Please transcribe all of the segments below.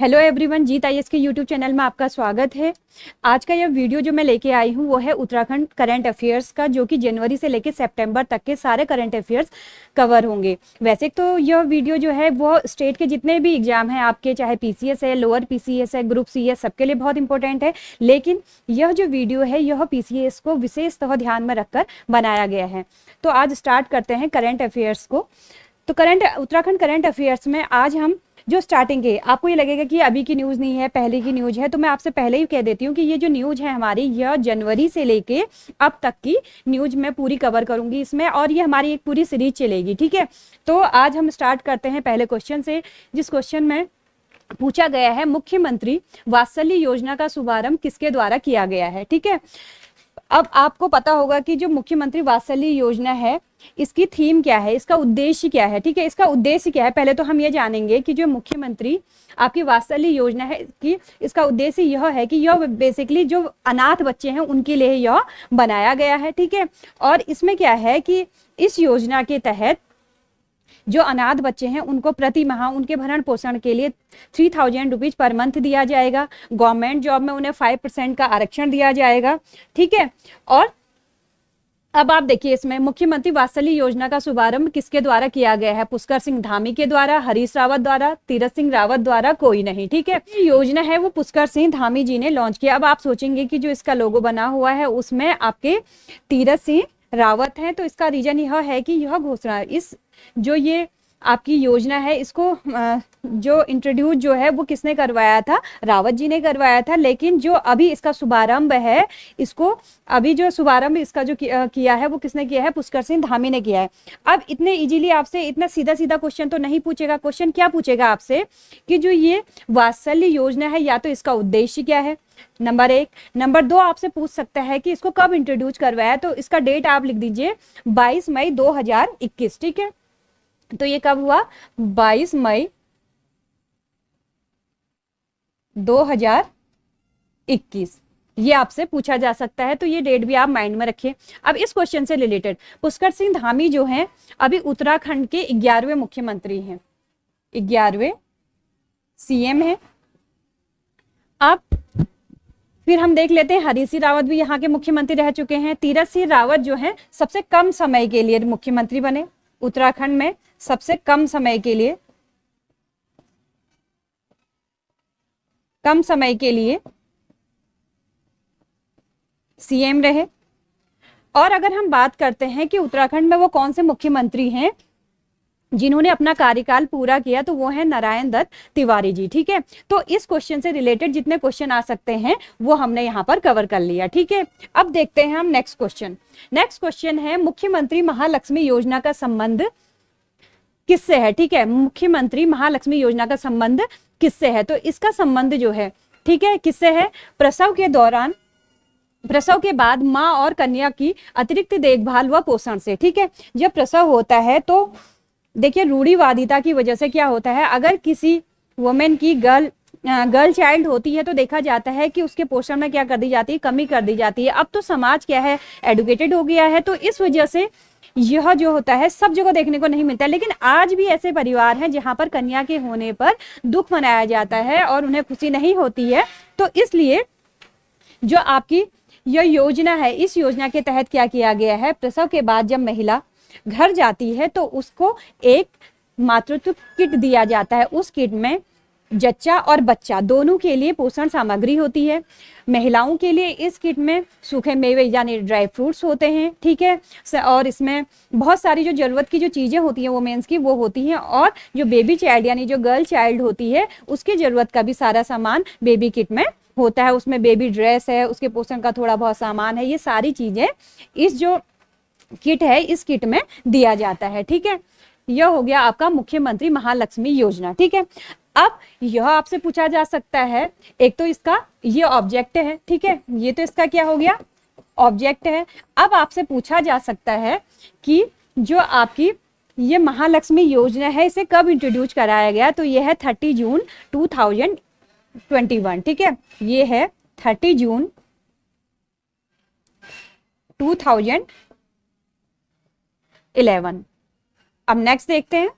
Hello everyone, जीत IAS के YouTube channel में आपका स्वागत है। आज का यह वीडियो जो मैं लेके आई हूँ वो है उत्तराखंड करंट अफेयर्स का, जो कि जनवरी से लेकर सितंबर तक के सारे करंट अफेयर्स कवर होंगे। वैसे तो यह वीडियो जो है वो स्टेट के जितने भी एग्जाम हैं आपके, चाहे पीसीएस है, लोअर पीसीएस है, ग्रुप सी है, सबके लिए बहुत इंपॉर्टेंट है। लेकिन यह जो वीडियो है यह पीसीएस को विशेषतः ध्यान में रखकर बनाया गया है। तो आज स्टार्ट करते हैं करंट अफेयर्स को। तो उत्तराखंड करंट अफेयर्स में आज हम जो स्टार्टिंग है, आपको ये लगेगा कि अभी की न्यूज़ नहीं है, पहले की न्यूज़ है, तो मैं आपसे पहले ही कह देती हूँ कि ये जो न्यूज़ है हमारी, यह जनवरी से लेके अब तक की न्यूज़ मैं पूरी कवर करूंगी इसमें, और ये हमारी एक पूरी सीरीज चलेगी। ठीक है, तो आज हम स्टार्ट करते हैं पहले क्वेश्चन से, जिस क्वेश्चन में पूछा गया है मुख्यमंत्री वात्सल्य योजना का शुभारंभ किसके द्वारा किया गया है। ठीक है, अब आपको पता होगा कि जो मुख्यमंत्री वात्सल्य योजना है इसकी थीम क्या है, इसका उद्देश्य क्या है। ठीक है, इसका उद्देश्य क्या है, पहले तो हम ये जानेंगे कि जो मुख्यमंत्री आपकी वात्सल्य योजना है कि इसका उद्देश्य यह है कि यह बेसिकली जो अनाथ बच्चे हैं उनके लिए यह बनाया गया है। ठीक है, और इसमें क्या है कि इस योजना के तहत जो अनाथ बच्चे हैं उनको प्रति माह उनके भरण पोषण के लिए 3000 रुपीज पर मंथ दिया जाएगा। गवर्नमेंट जॉब में उन्हें 5% का आरक्षण दिया जाएगा। ठीक है, और अब आप देखिए इसमें मुख्यमंत्री वात्सल्य योजना का शुभारंभ किसके द्वारा किया गया है। पुष्कर सिंह धामी के द्वारा, हरीश रावत द्वारा, तीरथ सिंह रावत द्वारा, कोई नहीं। ठीक है, योजना है वो पुष्कर सिंह धामी जी ने लॉन्च किया। अब आप सोचेंगे कि जो इसका लोगो बना हुआ है उसमें आपके तीरथ सिंह रावत हैं, तो इसका रीजन यह है कि यह घोषणा, इस जो ये आपकी योजना है इसको जो इंट्रोड्यूस जो है वो किसने करवाया था, रावत जी ने करवाया था। लेकिन जो अभी इसका शुभारंभ है, इसको अभी जो शुभारंभ इसका जो किया है वो किसने किया है, पुष्कर सिंह धामी ने किया है। अब इतने इजीली आपसे इतना सीधा सीधा क्वेश्चन तो नहीं पूछेगा। क्वेश्चन क्या पूछेगा आपसे कि जो ये वात्सल्य योजना है या तो इसका उद्देश्य क्या है, नंबर 1। नंबर 2 आपसे पूछ सकता है कि इसको कब इंट्रोड्यूस करवाया, तो इसका डेट आप लिख दीजिए 22 मई 2021। ठीक है, तो ये कब हुआ, 22 मई 2021, ये आपसे पूछा जा सकता है, तो ये डेट भी आप माइंड में रखिए। अब इस क्वेश्चन से रिलेटेड पुष्कर सिंह धामी जो हैं अभी उत्तराखंड के 11वें मुख्यमंत्री हैं, 11वें सीएम हैं। अब फिर हम देख लेते हैं हरीश सिंह रावत भी यहाँ के मुख्यमंत्री रह चुके हैं। तीरथ सिंह रावत जो हैं सबसे कम समय के लिए मुख्यमंत्री बने उत्तराखंड में, सबसे कम समय के लिए सीएम रहे। और अगर हम बात करते हैं कि उत्तराखंड में वो कौन से मुख्यमंत्री हैं जिन्होंने अपना कार्यकाल पूरा किया, तो वो है नारायण दत्त तिवारी जी। ठीक है, तो इस क्वेश्चन से रिलेटेड जितने क्वेश्चन आ सकते हैं वो हमने यहाँ पर कवर कर लिया। ठीक है, अब देखते हैं हम नेक्स्ट क्वेश्चन। नेक्स्ट क्वेश्चन है मुख्यमंत्री महालक्ष्मी योजना का संबंध किससे है। ठीक है, मुख्यमंत्री महालक्ष्मी योजना का संबंध किससे है, तो इसका संबंध जो है, ठीक है, किससे है, प्रसव के दौरान, प्रसव के बाद माँ और कन्या की अतिरिक्त देखभाल व पोषण से। ठीक है, जब प्रसव होता है तो देखिए रूढ़िवादिता की वजह से क्या होता है, अगर किसी वुमेन की गर्ल चाइल्ड होती है तो देखा जाता है कि उसके पोषण में क्या कर दी जाती है, कमी कर दी जाती है। अब तो समाज क्या है, एडुकेटेड हो गया है, तो इस वजह से यह जो होता है सब जगह देखने को नहीं मिलता है। लेकिन आज भी ऐसे परिवार हैं जहां पर कन्या के होने पर दुख मनाया जाता है और उन्हें खुशी नहीं होती है। तो इसलिए जो आपकी यह योजना है, इस योजना के तहत क्या किया गया है, प्रसव के बाद जब महिला घर जाती है तो उसको एक मातृत्व किट दिया जाता है। उस किट में जच्चा और बच्चा दोनों के लिए पोषण सामग्री होती है। महिलाओं के लिए इस किट में सूखे मेवे यानी ड्राई फ्रूट्स होते हैं। ठीक है, और इसमें बहुत सारी जो जरूरत की जो चीजें होती हैं वुमेन्स की वो होती हैं, और जो बेबी चाइल्ड यानी जो गर्ल चाइल्ड होती है उसकी जरूरत का भी सारा सामान बेबी किट में होता है। उसमें बेबी ड्रेस है, उसके पोषण का थोड़ा बहुत सामान है, ये सारी चीजें इस जो किट है इस किट में दिया जाता है। ठीक है, यह हो गया आपका मुख्यमंत्री महालक्ष्मी योजना। ठीक है, अब यह आपसे पूछा जा सकता है, एक तो इसका ये ऑब्जेक्ट है। ठीक है, ये तो इसका क्या हो गया, ऑब्जेक्ट है। अब आपसे पूछा जा सकता है कि जो आपकी ये महालक्ष्मी योजना है इसे कब इंट्रोड्यूस कराया गया, तो ये है 30 जून 2021। ठीक है, ये है 30 जून 2011। अब नेक्स्ट देखते हैं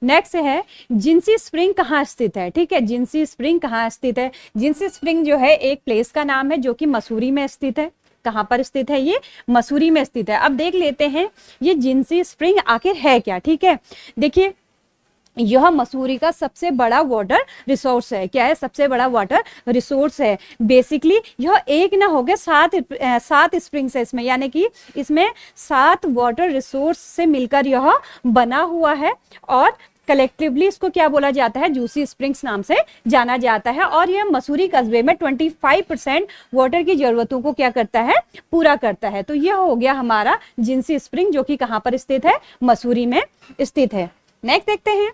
नेक्स्ट है जिंसी स्प्रिंग कहाँ स्थित है। ठीक है, जिंसी स्प्रिंग कहाँ स्थित है। जिंसी स्प्रिंग जो है एक प्लेस का नाम है जो कि मसूरी में स्थित है। कहाँ पर स्थित है ये, मसूरी में स्थित है। अब देख लेते हैं ये जिंसी स्प्रिंग आखिर है क्या। ठीक है, देखिए यह मसूरी का सबसे बड़ा वाटर रिसोर्स है। क्या है, सबसे बड़ा वाटर रिसोर्स है। बेसिकली यह एक ना हो गया, सात स्प्रिंग्स है इसमें, यानी कि इसमें 7 वाटर रिसोर्स से मिलकर यह बना हुआ है और कलेक्टिवली इसको क्या बोला जाता है, जूसी स्प्रिंग्स नाम से जाना जाता है। और यह मसूरी कस्बे में 25% वाटर की जरूरतों को क्या करता है, पूरा करता है। तो यह हो गया हमारा जिंसी स्प्रिंग जो कि कहाँ पर स्थित है, मसूरी में स्थित है। नेक्स्ट देखते हैं,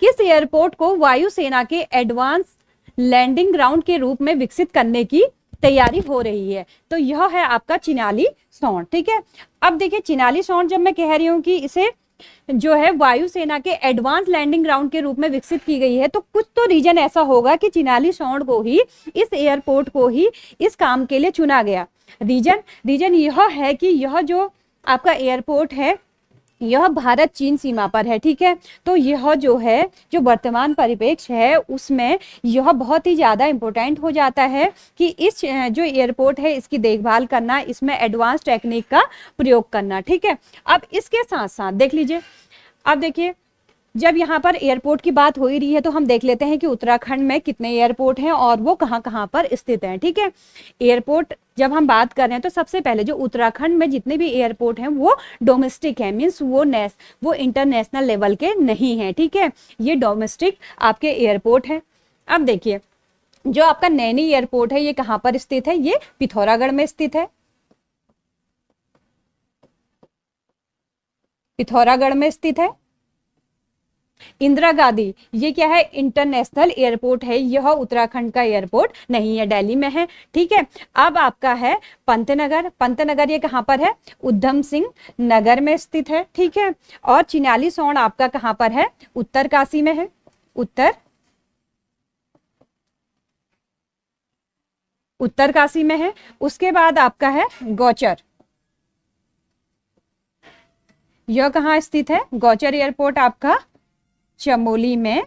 किस एयरपोर्ट को वायुसेना के एडवांस लैंडिंग ग्राउंड के रूप में विकसित करने की तैयारी हो रही है। तो यह है आपका चिनाली सौंड। ठीक है, अब देखिए चिनाली सौंड जब मैं कह रही हूँ कि इसे जो है वायुसेना के एडवांस लैंडिंग ग्राउंड के रूप में विकसित की गई है, तो कुछ तो रीजन ऐसा होगा कि चिनाली सौंड को ही, इस एयरपोर्ट को ही इस काम के लिए चुना गया। रीजन यह है कि यह जो आपका एयरपोर्ट है यह भारत चीन सीमा पर है। ठीक है, तो यह जो है, जो वर्तमान परिप्रेक्ष्य है उसमें यह बहुत ही ज़्यादा इम्पोर्टेंट हो जाता है कि इस जो एयरपोर्ट है इसकी देखभाल करना, इसमें एडवांस टेक्निक का प्रयोग करना। ठीक है, अब इसके साथ साथ देख लीजिए, अब देखिए जब यहाँ पर एयरपोर्ट की बात हो ही रही है तो हम देख लेते हैं कि उत्तराखंड में कितने एयरपोर्ट हैं और वो कहाँ कहाँ पर स्थित हैं। ठीक है, एयरपोर्ट जब हम बात कर रहे हैं तो सबसे पहले जो उत्तराखंड में जितने भी एयरपोर्ट हैं वो डोमेस्टिक है, मीन्स वो इंटरनेशनल लेवल के नहीं हैं। ठीक है, ये डोमेस्टिक आपके एयरपोर्ट है। अब देखिए जो आपका नैनी एयरपोर्ट है ये कहाँ पर स्थित है, ये पिथौरागढ़ में स्थित है। पिथौरागढ़ में स्थित है। इंदिरा गांधी ये क्या है, इंटरनेशनल एयरपोर्ट है, यह उत्तराखंड का एयरपोर्ट नहीं है, दिल्ली में है। ठीक है, अब आपका है पंतनगर। पंतनगर ये कहाँ पर है, उधम सिंह नगर में स्थित है। ठीक है, और चिनाली सौंड आपका कहाँ पर है, उत्तरकाशी में है। उत्तरकाशी में है। उसके बाद आपका है गौचर, यह कहाँ स्थित है, गौचर एयरपोर्ट आपका चमोली में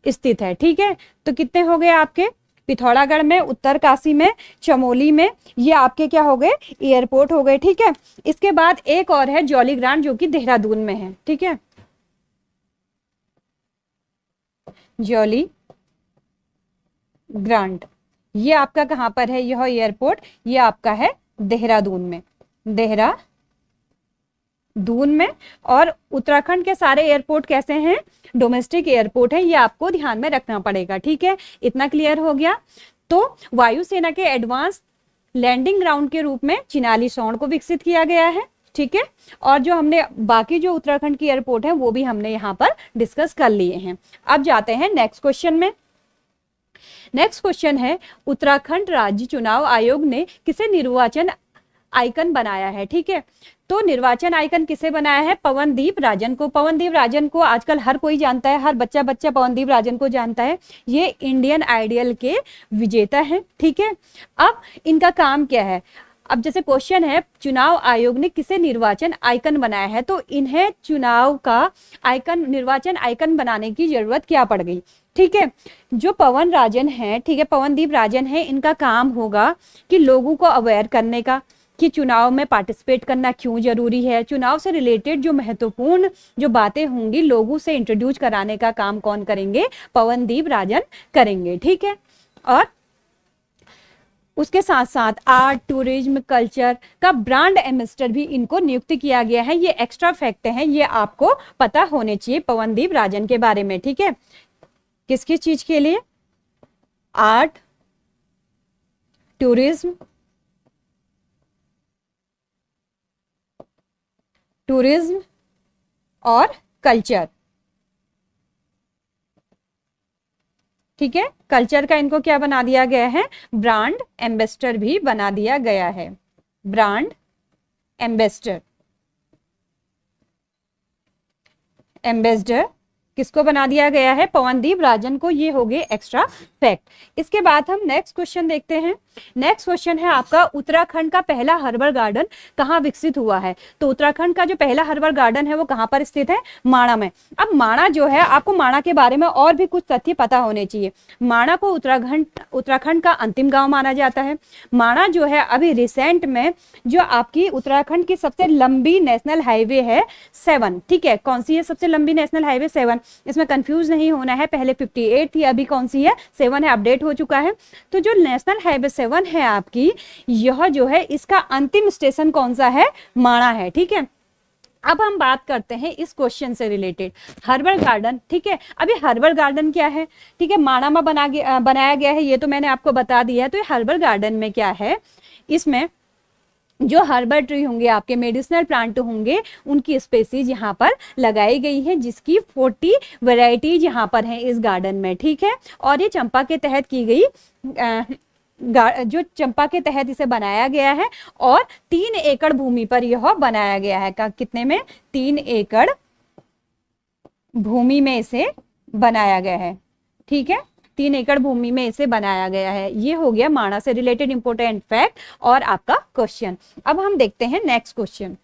स्थित है। ठीक है, तो कितने हो गए आपके, पिथौरागढ़ में, उत्तरकाशी में, चमोली में, ये आपके क्या हो गए, एयरपोर्ट हो गए। ठीक है, इसके बाद एक और है जॉली ग्रांट जो कि देहरादून में है। ठीक है, जॉली ग्रांट ये आपका कहाँ पर है, यह एयरपोर्ट ये आपका है देहरादून में, देहरादून में। और उत्तराखंड के सारे एयरपोर्ट कैसे हैं, डोमेस्टिक एयरपोर्ट है, ये आपको ध्यान में रखना पड़ेगा। ठीक है, इतना क्लियर हो गया। तो वायुसेना के एडवांस लैंडिंग ग्राउंड के रूप में चिनाली सौंड को विकसित किया गया है। ठीक है, और जो हमने बाकी जो उत्तराखंड की एयरपोर्ट है वो भी हमने यहाँ पर डिस्कस कर लिए हैं। अब जाते हैं नेक्स्ट क्वेश्चन में। नेक्स्ट क्वेश्चन है, उत्तराखंड राज्य चुनाव आयोग ने किसे निर्वाचन आइकन बनाया है। ठीक है, तो निर्वाचन आइकन किसे बनाया है, पवनदीप राजन को। पवनदीप राजन को आजकल हर कोई जानता है, हर बच्चा पवनदीप राजन को जानता है, ये इंडियन आइडल के विजेता हैं। ठीक है, अब इनका काम क्या है, अब जैसे क्वेश्चन है चुनाव आयोग ने किसे निर्वाचन आइकन बनाया है, तो इन्हें चुनाव का आइकन, निर्वाचन आइकन बनाने की जरूरत क्या पड़ गई। ठीक है, जो पवन राजन है, ठीक है, पवनदीप राजन है, इनका काम होगा कि लोगों को अवेयर करने का कि चुनाव में पार्टिसिपेट करना क्यों जरूरी है, चुनाव से रिलेटेड जो महत्वपूर्ण जो बातें होंगी लोगों से इंट्रोड्यूस कराने का काम कौन करेंगे, पवनदीप राजन करेंगे। ठीक है, और उसके साथ साथ आर्ट, टूरिज्म, कल्चर का ब्रांड एम्बेसडर भी इनको नियुक्त किया गया है। ये एक्स्ट्रा फैक्ट हैं, ये आपको पता होने चाहिए पवनदीप राजन के बारे में। ठीक है, किस किस चीज के लिए, आर्ट, टूरिज्म और कल्चर। ठीक है, कल्चर का इनको क्या बना दिया गया है, ब्रांड एम्बेसडर भी बना दिया गया है, ब्रांड एम्बेसडर किसको बना दिया गया है? पवनदीप राजन को। ये हो गए एक्स्ट्रा फैक्ट। इसके बाद हम नेक्स्ट क्वेश्चन देखते हैं। नेक्स्ट क्वेश्चन है आपका, उत्तराखंड का पहला हर्बल गार्डन कहाँ विकसित हुआ है? तो उत्तराखंड का जो पहला हर्बल गार्डन है वो कहाँ पर स्थित है? माणा में। अब माणा जो है, आपको माणा के बारे में और भी कुछ तथ्य पता होने चाहिए। माणा को उत्तराखंड का अंतिम गांव माना जाता है। माणा जो है अभी रिसेंट में जो आपकी उत्तराखंड की सबसे लंबी नेशनल हाईवे है 7, ठीक है। कौन सी है सबसे लंबी नेशनल हाईवे? 7। इसमें कंफ्यूज नहीं होना है, पहले 58 थी, अभी कौन सी है? 7 है, अपडेट हो चुका है। तो जो नेशनल हाईवे 7 है आपकी, यह जो है इसका अंतिम स्टेशन कौन सा है? माणा है, ठीक है। अब हम बात करते हैं इस क्वेश्चन से रिलेटेड हर्बल गार्डन, ठीक है। अभी हर्बल गार्डन क्या है? ठीक है, माणा में बनाया गया है, ये तो मैंने आपको बता दिया है। तो ये हर्बल गार्डन में क्या है, इसमें जो हर्बल ट्री होंगे, आपके मेडिसिनल प्लांट होंगे, उनकी स्पेसीज यहाँ पर लगाई गई है, जिसकी 40 वेराइटीज यहाँ पर हैं इस गार्डन में, ठीक है। और ये चंपा के तहत की गई जो चंपा के तहत इसे बनाया गया है, और 3 एकड़ भूमि पर यह बनाया गया है। कितने में? 3 एकड़ भूमि में इसे बनाया गया है, ठीक है। 3 एकड़ भूमि में इसे बनाया गया है। ये हो गया माणा से रिलेटेड इंपॉर्टेंट फैक्ट और आपका क्वेश्चन। अब हम देखते हैं नेक्स्ट क्वेश्चन।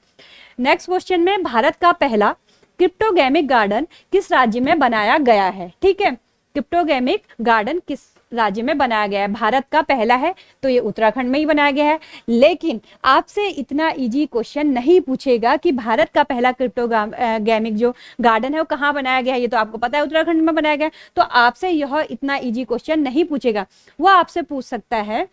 नेक्स्ट क्वेश्चन में, भारत का पहला क्रिप्टोगैमिक गार्डन किस राज्य में बनाया गया है? ठीक है, क्रिप्टोगैमिक गार्डन किस राज्य में बनाया गया है? भारत का पहला है तो ये उत्तराखंड में ही बनाया गया है। लेकिन आपसे इतना इजी क्वेश्चन नहीं पूछेगा कि भारत का पहला क्रिप्टोगैमिक जो गार्डन है वो कहाँ बनाया गया है। ये तो आपको पता है उत्तराखंड में बनाया गया है। तो आपसे यह इतना इजी क्वेश्चन नहीं पूछेगा। वो आपसे पूछ सकता है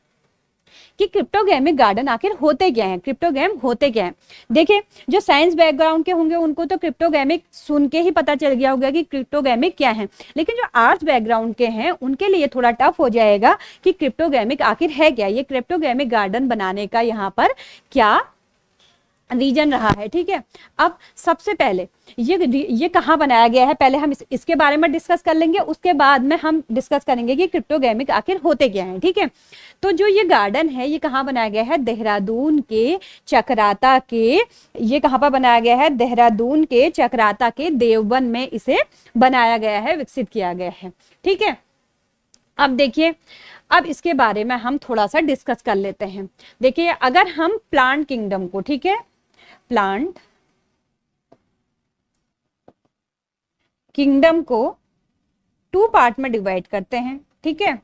कि क्रिप्टोगैमिक गार्डन आखिर होते क्या हैं, क्रिप्टोगैम होते क्या हैं। देखिए, जो साइंस बैकग्राउंड के होंगे उनको तो क्रिप्टोगैमिक सुन के ही पता चल गया होगा कि क्रिप्टोगैमिक क्या है। लेकिन जो आर्ट्स बैकग्राउंड के हैं उनके लिए थोड़ा टफ हो जाएगा कि क्रिप्टोगैमिक आखिर है क्या, ये क्रिप्टोगैमिक गार्डन बनाने का यहाँ पर क्या रीजन रहा है, ठीक है। अब सबसे पहले ये कहाँ बनाया गया है, पहले हम इसके बारे में डिस्कस कर लेंगे, उसके बाद में हम डिस्कस करेंगे कि क्रिप्टोगैमिक आखिर होते क्या हैं, ठीक है। तो जो ये गार्डन है ये कहाँ बनाया गया है? देहरादून के चक्राता के, ये कहाँ पर बनाया गया है? देहरादून के चक्राता के देववन में इसे बनाया गया है, विकसित किया गया है, ठीक है। अब देखिए, अब इसके बारे में हम थोड़ा सा डिस्कस कर लेते हैं। देखिए, अगर हम प्लांट किंगडम को, ठीक है, प्लांट किंगडम को 2 पार्ट में डिवाइड करते हैं, ठीक है।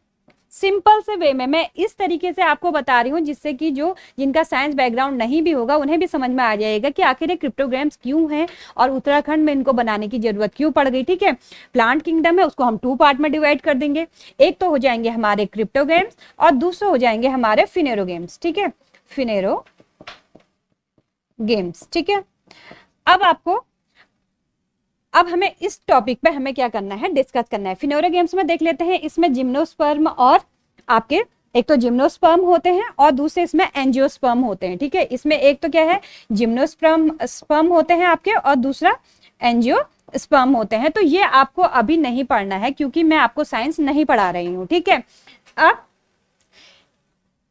सिंपल से वे में मैं इस तरीके से आपको बता रही हूँ जिससे कि जो जिनका साइंस बैकग्राउंड नहीं भी होगा उन्हें भी समझ में आ जाएगा कि आखिर ये क्रिप्टोग्राम्स क्यों हैं और उत्तराखंड में इनको बनाने की जरूरत क्यों पड़ गई, ठीक है। प्लांट किंगडम है, उसको हम 2 पार्ट में डिवाइड कर देंगे। एक तो हो जाएंगे हमारे क्रिप्टोग्राम्स और दूसरे हो जाएंगे हमारे फिनेरोगेम्स, ठीक है, फिनेरो गेम्स, ठीक है। अब हमें इस टॉपिक पे हमें क्या करना है, डिस्कस करना है। फिनेरो गेम्स में देख लेते हैं, इसमें जिम्नोस्पर्म और आपके एक तो जिम्नोस्पर्म होते हैं और दूसरे इसमें एंजियोस्पर्म होते हैं, ठीक है। इसमें एक तो क्या है, जिम्नोस्पर्म होते हैं आपके और दूसरा एंजियोस्पर्म होते हैं। तो ये आपको अभी नहीं पढ़ना है क्योंकि मैं आपको साइंस नहीं पढ़ा रही हूँ, ठीक है। अब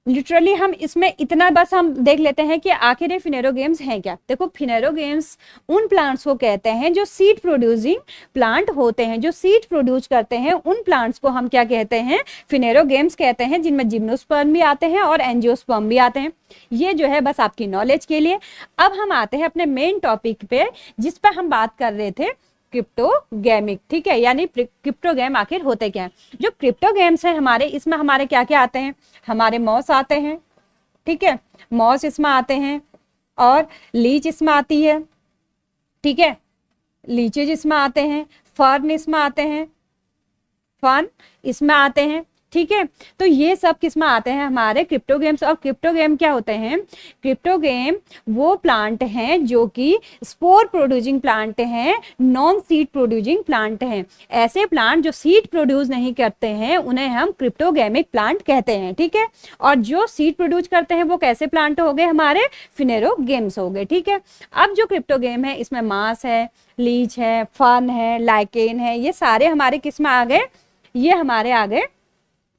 लिटरली हम इसमें इतना बस हम देख लेते हैं कि आखिर ये फिनेरोगेम्स हैं क्या। देखो, फिनेरोगेम्स उन प्लांट्स को कहते हैं जो सीड प्रोड्यूसिंग प्लांट होते हैं, जो सीड प्रोड्यूस करते हैं, उन प्लांट्स को हम क्या कहते हैं? फिनेरोगेम्स कहते हैं, जिनमें जिम्नोस्पर्म भी आते हैं और एंजियोस्पर्म भी आते हैं। ये जो है बस आपकी नॉलेज के लिए। अब हम आते हैं अपने मेन टॉपिक पे जिस पर हम बात कर रहे थे, क्रिप्टोगैमिक, ठीक है, यानी क्रिप्टोगैम आखिर होते क्या हैं। जो क्रिप्टोगैम्स हैं हमारे, इसमें हमारे क्या क्या आते हैं? हमारे मॉस आते हैं, ठीक है, मॉस इसमें आते हैं और लीच इसमें आती है, ठीक है, लीचेज इसमें आते हैं, फर्न इसमें आते हैं, फर्न इसमें आते हैं, ठीक है। तो ये सब किस में आते हैं? हमारे क्रिप्टोगेम्स। और क्रिप्टोगेम क्या होते हैं? क्रिप्टोगेम वो प्लांट हैं जो कि स्पोर प्रोड्यूसिंग प्लांट हैं, नॉन सीड प्रोड्यूसिंग प्लांट हैं। ऐसे प्लांट जो सीड प्रोड्यूस नहीं करते हैं उन्हें हम क्रिप्टोगेमिक प्लांट कहते हैं, ठीक है। और जो सीड प्रोड्यूस करते हैं वो कैसे प्लांट हो गए? हमारे फिनेरोगेम्स हो गए, ठीक है। अब जो क्रिप्टोगेम है इसमें मास है, लीच है, फर्न है, लाइकेन है, ये सारे हमारे किस में आ गए? ये हमारे आ गए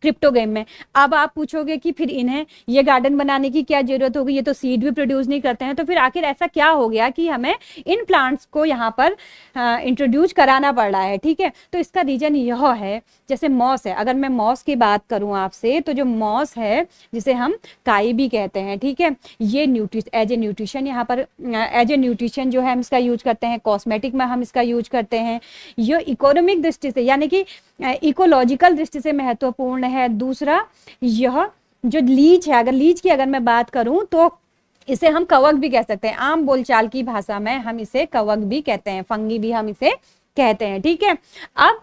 क्रिप्टोगेम में। अब आप पूछोगे कि फिर इन्हें ये गार्डन बनाने की क्या जरूरत होगी, ये तो सीड भी प्रोड्यूस नहीं करते हैं, तो फिर आखिर ऐसा क्या हो गया कि हमें इन प्लांट्स को यहाँ पर इंट्रोड्यूस कराना पड़ रहा है। ठीक है, तो इसका रीजन यह है, जैसे मॉस है, अगर मैं मॉस की बात करूं आपसे, तो जो मॉस है जिसे हम काई भी कहते हैं, ठीक है, ये एज ए न्यूट्रिशन यहाँ पर एज ए न्यूट्रिशन जो है हम इसका यूज करते हैं, कॉस्मेटिक में हम इसका यूज करते हैं। ये इकोनॉमिक दृष्टि से यानी कि इकोलॉजिकल दृष्टि से महत्वपूर्ण है। दूसरा, यह जो लीच है, अगर लीच की अगर मैं बात करूं तो इसे हम कवक भी कह सकते हैं, आम बोलचाल की भाषा में हम इसे कवक भी कहते हैं, फंगी भी हम इसे कहते हैं। ठीक है, अब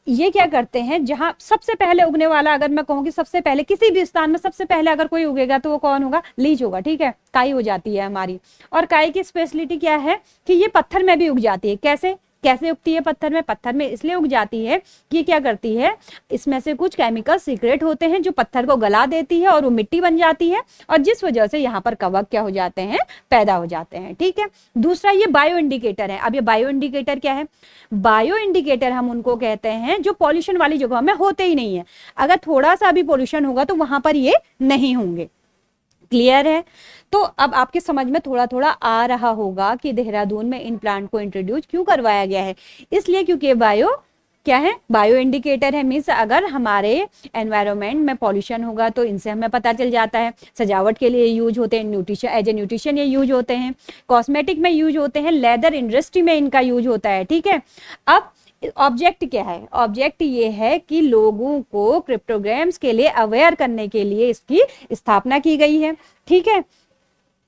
ये क्या करते हैं, जहां सबसे पहले उगने वाला, अगर मैं कहूँ कि सबसे पहले किसी भी स्थान में सबसे पहले अगर कोई उगेगा तो वो कौन होगा, लीच होगा। ठीक है, काई हो जाती है हमारी। और काई की स्पेशलिटी क्या है कि ये पत्थर में भी उग जाती है। कैसे कैसे उगती है पत्थर में? पत्थर में इसलिए उग जाती है कि क्या करती है, इसमें से कुछ केमिकल सीक्रेट होते हैं जो पत्थर को गला देती है और वो मिट्टी बन जाती है, और जिस वजह से यहाँ पर कवक क्या हो जाते हैं, पैदा हो जाते हैं। ठीक है, दूसरा ये बायो इंडिकेटर है। अब ये बायो इंडिकेटर क्या है? बायो इंडिकेटर हम उनको कहते हैं जो पॉल्यूशन वाली जगह में होते ही नहीं है। अगर थोड़ा सा भी पॉल्यूशन होगा तो वहां पर ये नहीं होंगे। क्लियर है? तो अब आपके समझ में थोड़ा थोड़ा आ रहा होगा कि देहरादून में इन प्लांट को इंट्रोड्यूस क्यों करवाया गया है। इसलिए क्योंकि बायो क्या है, बायो इंडिकेटर है। मीन्स अगर हमारे एनवायरनमेंट में पॉल्यूशन होगा तो इनसे हमें पता चल जाता है। सजावट के लिए यूज होते हैं, न्यूट्रिशन एज ए न्यूट्रिशन ये यूज होते हैं, कॉस्मेटिक में यूज होते हैं, लेदर इंडस्ट्री में इनका यूज होता है। ठीक है, अब ऑब्जेक्ट क्या है? ऑब्जेक्ट ये है कि लोगों को क्रिप्टोग्राम्स के लिए अवेयर करने के लिए इसकी स्थापना की गई है। ठीक है,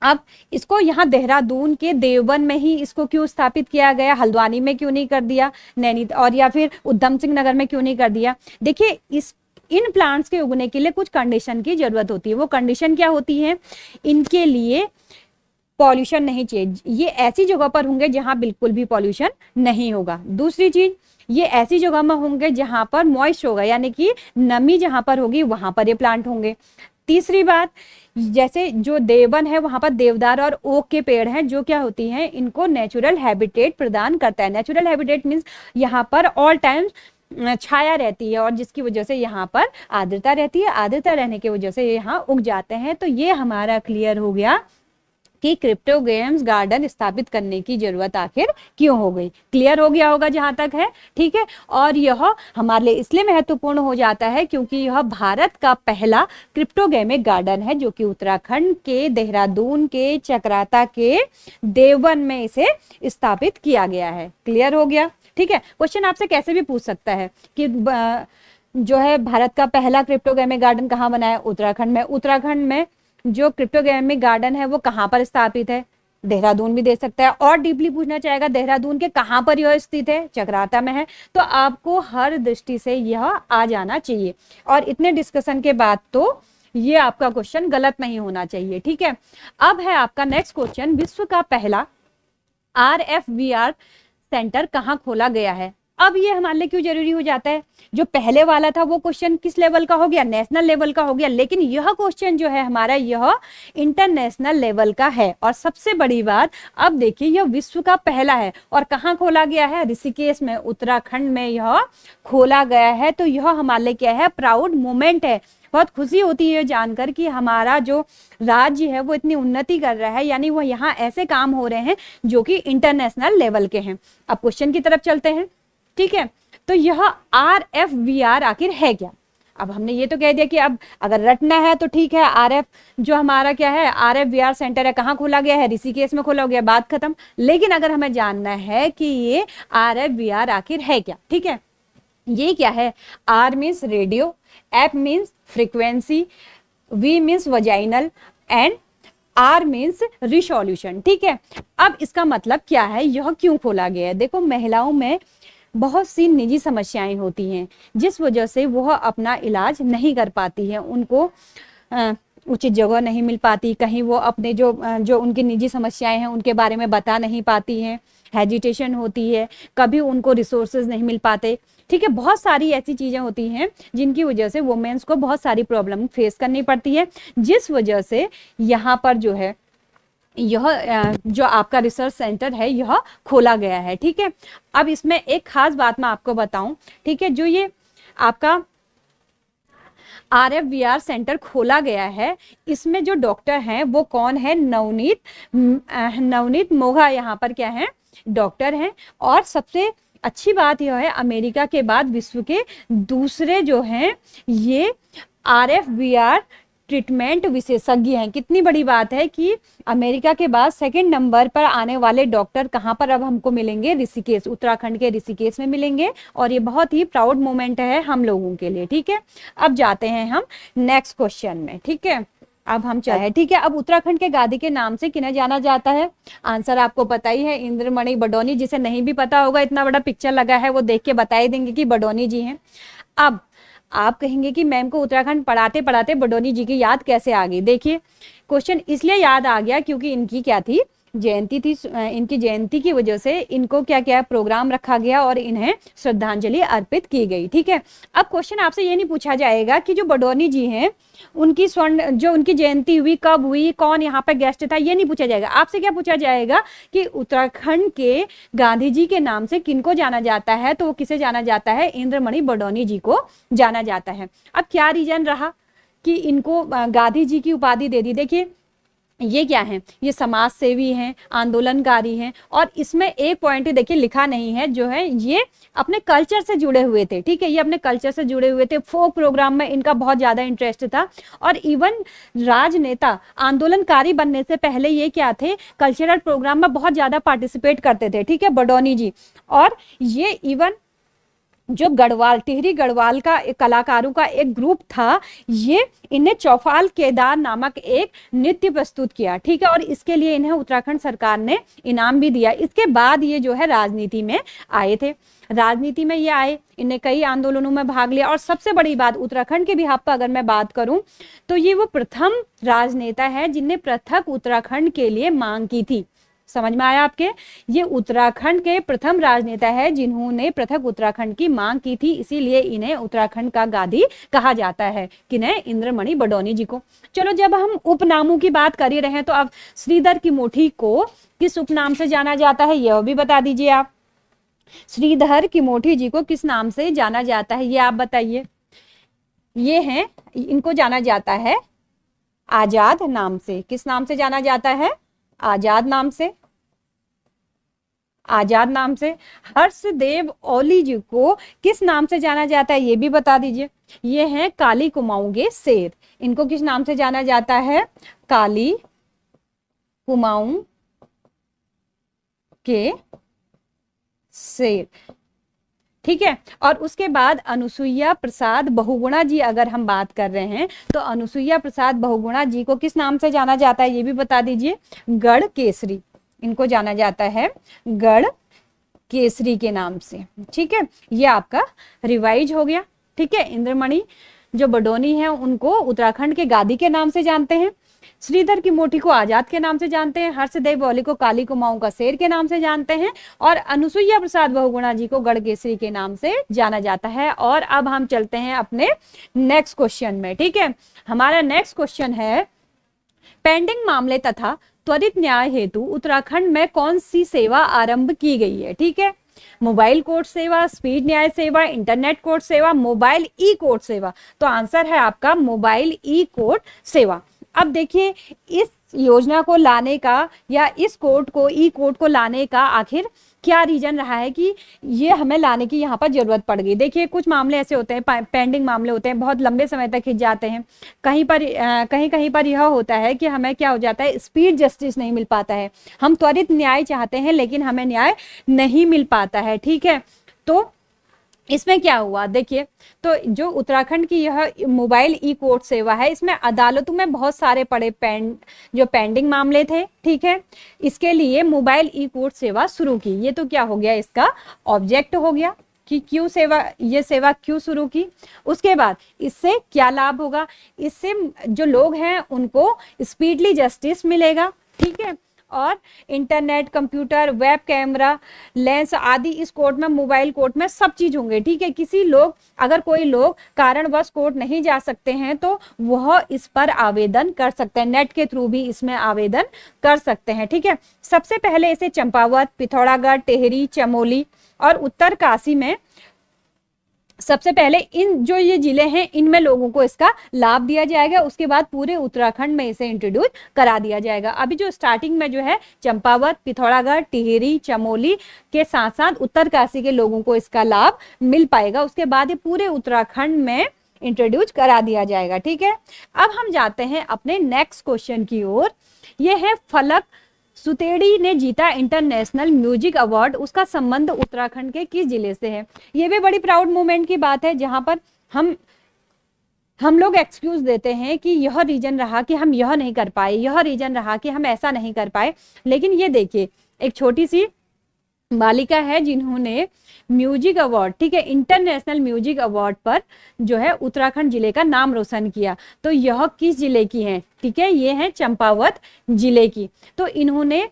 अब इसको यहाँ देहरादून के देवबन में ही इसको क्यों स्थापित किया गया, हल्द्वानी में क्यों नहीं कर दिया, नैनीताल और या फिर उधम सिंह नगर में क्यों नहीं कर दिया? देखिए, इस इन प्लांट्स के उगने के लिए कुछ कंडीशन की जरूरत होती है। वो कंडीशन क्या होती है? इनके लिए पॉल्यूशन नहीं चाहिए, ये ऐसी जगह पर होंगे जहां बिल्कुल भी पॉल्यूशन नहीं होगा। दूसरी चीज, ये ऐसी जगह में होंगे जहां पर मॉइस्ट होगा, यानी कि नमी जहां पर होगी वहां पर ये प्लांट होंगे। तीसरी बात, जैसे जो देवबन है वहां पर देवदार और ओक के पेड़ हैं जो क्या होती हैं, इनको नेचुरल हैबिटेट प्रदान करता है। नेचुरल हैबिटेट मीन्स यहाँ पर ऑल टाइम छाया रहती है और जिसकी वजह से यहाँ पर आर्द्रता रहती है, आर्द्रता रहने की वजह से यहाँ उग जाते हैं। तो ये हमारा क्लियर हो गया कि क्रिप्टोग्राम्स गार्डन स्थापित करने की जरूरत आखिर क्यों हो गई। क्लियर हो गया होगा जहां तक है। ठीक है, और यह हमारे लिए इसलिए महत्वपूर्ण हो जाता है क्योंकि यह भारत का पहला क्रिप्टोगैमिक गार्डन है जो कि उत्तराखंड के देहरादून के चक्राता के देवबन में इसे स्थापित किया गया है। क्लियर हो गया? ठीक है, क्वेश्चन आपसे कैसे भी पूछ सकता है कि जो है भारत का पहला क्रिप्टोगैमिक गार्डन कहाँ बना है? उत्तराखंड में। उत्तराखंड में जो क्रिप्टोगैमिक गार्डन है वो कहाँ पर स्थापित है? देहरादून भी दे सकता है। और डीपली पूछना चाहेगा देहरादून के कहाँ पर यह स्थित है? चक्राता में है। तो आपको हर दृष्टि से यह आ जाना चाहिए और इतने डिस्कशन के बाद तो ये आपका क्वेश्चन गलत नहीं होना चाहिए। ठीक है, अब है आपका नेक्स्ट क्वेश्चन, विश्व का पहला RFVR सेंटर कहाँ खोला गया है? अब ये हमारे लिए क्यों जरूरी हो जाता है? जो पहले वाला था वो क्वेश्चन किस लेवल का हो गया? नेशनल लेवल का हो गया, लेकिन यह क्वेश्चन जो है हमारा यह इंटरनेशनल लेवल का है। और सबसे बड़ी बात, अब देखिए यह विश्व का पहला है और कहाँ खोला गया है? ऋषिकेश में, उत्तराखंड में यह खोला गया है। तो यह हमारे लिए क्या है? प्राउड मोमेंट है। बहुत खुशी होती है जानकर कि हमारा जो राज्य है वो इतनी उन्नति कर रहा है, यानी वो यहाँ ऐसे काम हो रहे हैं जो कि इंटरनेशनल लेवल के हैं। अब क्वेश्चन की तरफ चलते हैं। ठीक है, तो यह RFVR आखिर है क्या? अब हमने ये तो कह दिया कि अब अगर रटना है तो ठीक है, RF जो हमारा क्या है, RFVR सेंटर है, कहाँ खोला गया है? ऋषिकेश में खोला गया, बात खत्म। लेकिन अगर हमें जानना है कि ये RFVR आखिर है क्या, ठीक है, ये क्या है? R means radio, F means frequency, V means vaginal and R means resolution. ठीक है, अब इसका मतलब क्या है, यह क्यों खोला गया है? देखो, महिलाओं में बहुत सी निजी समस्याएं होती हैं जिस वजह से वह अपना इलाज नहीं कर पाती है, उनको उचित जगह नहीं मिल पाती, कहीं वो अपने जो उनकी निजी समस्याएं हैं उनके बारे में बता नहीं पाती हैं, हेजिटेशन होती है, कभी उनको रिसोर्सेज नहीं मिल पाते। ठीक है, बहुत सारी ऐसी चीजें होती हैं जिनकी वजह से वुमेन्स को बहुत सारी प्रॉब्लम फेस करनी पड़ती है, जिस वजह से यहाँ पर जो है यह जो आपका रिसर्च सेंटर है यह खोला गया है। ठीक है, अब इसमें एक खास बात मैं आपको बताऊं, ठीक है, जो ये आपका RFVR सेंटर खोला गया है। इसमें जो डॉक्टर हैं वो कौन है? नवनीत मोघा यहाँ पर क्या है? डॉक्टर हैं। और सबसे अच्छी बात यह है, अमेरिका के बाद विश्व के दूसरे जो हैं ये RFVR ट्रीटमेंट विशेषज्ञ हैं। कितनी बड़ी बात है कि अमेरिका के बाद सेकंड नंबर पर आने वाले डॉक्टर कहां पर अब हमको मिलेंगे? ऋषिकेश, उत्तराखंड के ऋषिकेश में मिलेंगे। और ये बहुत ही प्राउड मोमेंट है हम लोगों के लिए। ठीक है, अब जाते हैं हम नेक्स्ट क्वेश्चन में। ठीक है, अब हम चाहे, ठीक है, अब उत्तराखंड के गादी के नाम से किन्हें जाना जाता है? आंसर आपको पता ही है, इंद्रमणि बडोनी। जिसे नहीं भी पता होगा, इतना बड़ा पिक्चर लगा है, वो देख के बता ही देंगे कि बडोनी जी हैं। अब आप कहेंगे कि मैम को उत्तराखंड पढ़ाते पढ़ाते बडोनी जी की याद कैसे आ गई? देखिए, क्वेश्चन इसलिए याद आ गया क्योंकि इनकी क्या थी? जयंती थी। इनकी जयंती की वजह से इनको क्या क्या प्रोग्राम रखा गया और इन्हें श्रद्धांजलि अर्पित की गई। ठीक है, अब क्वेश्चन आपसे ये नहीं पूछा जाएगा कि जो बडोनी जी हैं उनकी उनकी जयंती हुई, कब हुई, कौन यहाँ पे गेस्ट था, ये नहीं पूछा जाएगा। आपसे क्या पूछा जाएगा कि उत्तराखंड के गांधी जी के नाम से किनको जाना जाता है? तो वो किसे जाना जाता है? इंद्रमणि बडोनी जी को जाना जाता है। अब क्या रीजन रहा कि इनको गांधी जी की उपाधि दे दी? देखिए, ये क्या है? ये समाज सेवी हैं, आंदोलनकारी हैं। और इसमें एक पॉइंट देखिए लिखा नहीं है, जो है ये अपने कल्चर से जुड़े हुए थे। ठीक है, ये अपने कल्चर से जुड़े हुए थे। फोक प्रोग्राम में इनका बहुत ज्यादा इंटरेस्ट था। और इवन राजनेता, आंदोलनकारी बनने से पहले ये क्या थे? कल्चरल प्रोग्राम में बहुत ज्यादा पार्टिसिपेट करते थे। ठीक है, बडोनी जी। और ये इवन जो गढ़वाल, टिहरी गढ़वाल का कलाकारों का एक ग्रुप था, ये इन्हें चौफाल केदार नामक एक नृत्य प्रस्तुत किया। ठीक है, और इसके लिए इन्हें उत्तराखंड सरकार ने इनाम भी दिया। इसके बाद ये जो है राजनीति में आए थे। राजनीति में ये आए, इन्हें कई आंदोलनों में भाग लिया। और सबसे बड़ी बात, उत्तराखंड के बिहाफ पर अगर मैं बात करूं तो ये वो प्रथम राजनेता है जिनने पृथक उत्तराखंड के लिए मांग की थी। समझ में आया आपके? ये उत्तराखंड के प्रथम राजनेता है जिन्होंने पृथक उत्तराखंड की मांग की थी। इसीलिए इन्हें उत्तराखंड का गांधी कहा जाता है। किन्हें? इंद्रमणि बडोनी जी को। चलो, जब हम उपनामों की बात कर ही रहे हैं तो अब श्रीधर किमोठी को किस उपनाम से जाना जाता है, यह भी बता दीजिए आप। श्रीधर किमोठी जी को किस नाम से जाना जाता है, ये आप बताइए। ये हैं, इनको जाना जाता है आजाद नाम से। किस नाम से जाना जाता है? आजाद नाम से। आजाद नाम से। हर्षदेव ओली जी को किस नाम से जाना जाता है, ये भी बता दीजिए। ये हैं काली कुमाऊं के शेर। इनको किस नाम से जाना जाता है? काली कुमाऊं के शेर। ठीक है, और उसके बाद अनुसुईया प्रसाद बहुगुणा जी, अगर हम बात कर रहे हैं तो अनुसुईया प्रसाद बहुगुणा जी को किस नाम से जाना जाता है, ये भी बता दीजिए। गढ़ केसरी। इनको जाना जाता है गढ़ केसरी के नाम से। ठीक है, ये आपका रिवाइज हो गया। ठीक है, इंद्रमणि जो बडोनी है उनको उत्तराखंड के गादी के नाम से जानते हैं, श्रीधर किमोठी को आजाद के नाम से जानते हैं, हर्षदेव ओली को काली कुमाऊं का शेर के नाम से जानते हैं, और अनुसुईया प्रसाद बहुगुणा जी को गढ़ केसरी के नाम से जाना जाता है। और अब हम चलते हैं अपने नेक्स्ट क्वेश्चन में। ठीक है, हमारा नेक्स्ट क्वेश्चन है, पेंडिंग मामले तथा त्वरित न्याय हेतु उत्तराखंड में कौन सी सेवा आरंभ की गई है? ठीक है, मोबाइल कोर्ट सेवा, स्पीड न्याय सेवा, इंटरनेट कोर्ट सेवा, मोबाइल ई कोर्ट सेवा। तो आंसर है आपका मोबाइल ई कोर्ट सेवा। अब देखिए, इस योजना को लाने का या इस कोर्ट को, ई कोर्ट को लाने का आखिर क्या रीजन रहा है कि ये हमें लाने की यहाँ पर जरूरत पड़ गई? देखिए, कुछ मामले ऐसे होते हैं, पेंडिंग मामले होते हैं, बहुत लंबे समय तक खिंच जाते हैं। कहीं कहीं पर यह होता है कि हमें क्या हो जाता है, स्पीड जस्टिस नहीं मिल पाता है। हम त्वरित न्याय चाहते हैं लेकिन हमें न्याय नहीं मिल पाता है। ठीक है, तो इसमें क्या हुआ? देखिए, तो जो उत्तराखंड की यह मोबाइल ई कोर्ट सेवा है, इसमें अदालतों में बहुत सारे जो पेंडिंग मामले थे। ठीक है, इसके लिए मोबाइल ई कोर्ट सेवा शुरू की। ये तो क्या हो गया, इसका ऑब्जेक्ट हो गया कि क्यों ये सेवा क्यों शुरू की। उसके बाद इससे क्या लाभ होगा? इससे जो लोग हैं उनको स्पीडली जस्टिस मिलेगा। ठीक है, और internet, computer, web camera, lens आदि इस कोर्ट में, मोबाइल कोर्ट में सब चीज होंगे। ठीक है, अगर कोई लोग कारणवश कोर्ट नहीं जा सकते हैं तो वह इस पर आवेदन कर सकते हैं, नेट के थ्रू भी इसमें आवेदन कर सकते हैं। ठीक है, सबसे पहले इसे चंपावत, पिथौरागढ़, टेहरी, चमोली और उत्तरकाशी में सबसे पहले इन जो ये जिले हैं इनमें लोगों को इसका लाभ दिया जाएगा, उसके बाद पूरे उत्तराखंड में इसे इंट्रोड्यूस करा दिया जाएगा। अभी जो स्टार्टिंग में जो है चंपावत, पिथौरागढ़, टिहरी, चमोली के साथ साथ उत्तरकाशी के लोगों को इसका लाभ मिल पाएगा, उसके बाद ये पूरे उत्तराखंड में इंट्रोड्यूस करा दिया जाएगा। ठीक है, अब हम जाते हैं अपने नेक्स्ट क्वेश्चन की ओर। ये है फलक सुतेड़ी ने जीता इंटरनेशनल म्यूजिक अवार्ड, उसका संबंध उत्तराखंड के किस जिले से है? ये भी बड़ी प्राउड मोमेंट की बात है, जहां पर हम लोग एक्सक्यूज देते हैं कि यह रीजन रहा कि हम यह नहीं कर पाए, यह रीजन रहा कि हम ऐसा नहीं कर पाए। लेकिन ये देखिए, एक छोटी सी बालिका है जिन्होंने म्यूजिक अवार्ड, ठीक है, इंटरनेशनल म्यूजिक अवार्ड पर जो है उत्तराखंड जिले का नाम रोशन किया। तो यह किस जिले की है? ठीक है, ये है चंपावत जिले की। तो इन्होंने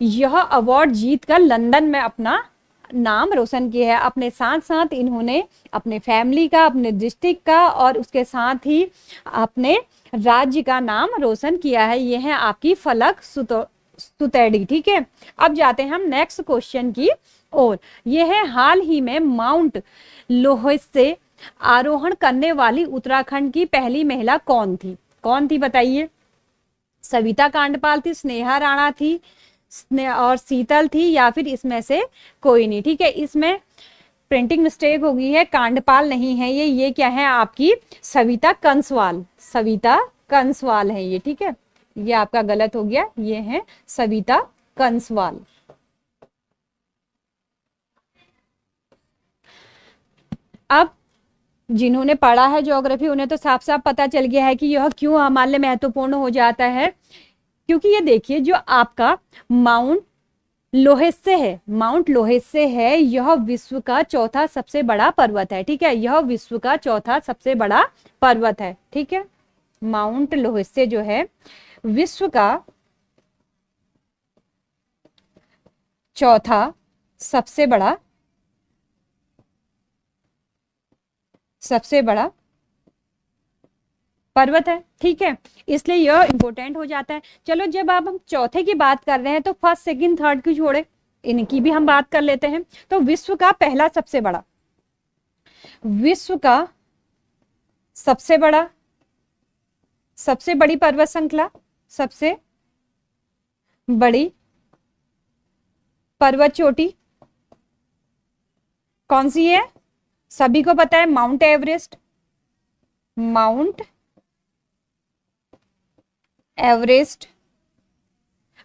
यह अवार्ड जीत कर लंदन में अपना नाम रोशन किया है। अपने साथ साथ इन्होंने अपने फैमिली का, अपने डिस्ट्रिक्ट का और उसके साथ ही अपने राज्य का नाम रोशन किया है। यह है आपकी फलक सुतेड़ी। ठीक है, अब जाते हैं हम नेक्स्ट क्वेश्चन की ओर। यह है हाल ही में माउंट लोहेस से आरोहण करने वाली उत्तराखंड की पहली महिला कौन थी? कौन थी बताइए? सविता कांडपाल थी, स्नेहा राणा थी और शीतल थी, या फिर इसमें से कोई नहीं? ठीक है, इसमें प्रिंटिंग मिस्टेक हो गई है, कांडपाल नहीं है ये क्या है आपकी सविता कंसवाल। सविता कंसवाल है ये। ठीक है, ये आपका गलत हो गया, ये है सविता कंसवाल। अब जिन्होंने पढ़ा है ज्योग्राफी उन्हें तो साफ साफ पता चल गया है कि यह क्यों हमारे लिए महत्वपूर्ण हो जाता है। क्योंकि ये देखिए, जो आपका माउंट लोहेसे है, माउंट लोहेसे है, यह विश्व का चौथा सबसे बड़ा पर्वत है। ठीक है, यह विश्व का चौथा सबसे बड़ा पर्वत है। ठीक है, माउंट लोहेसे जो है विश्व का चौथा सबसे बड़ा पर्वत है। ठीक है, इसलिए यह इंपॉर्टेंट हो जाता है। चलो, जब आप हम चौथे की बात कर रहे हैं तो फर्स्ट, सेकंड, थर्ड की छोड़े, इनकी भी हम बात कर लेते हैं। तो विश्व का पहला सबसे बड़ा, विश्व का सबसे बड़ी पर्वत श्रृंखला, सबसे बड़ी पर्वत चोटी कौन सी है? सभी को पता है, Mount Everest. Mount Everest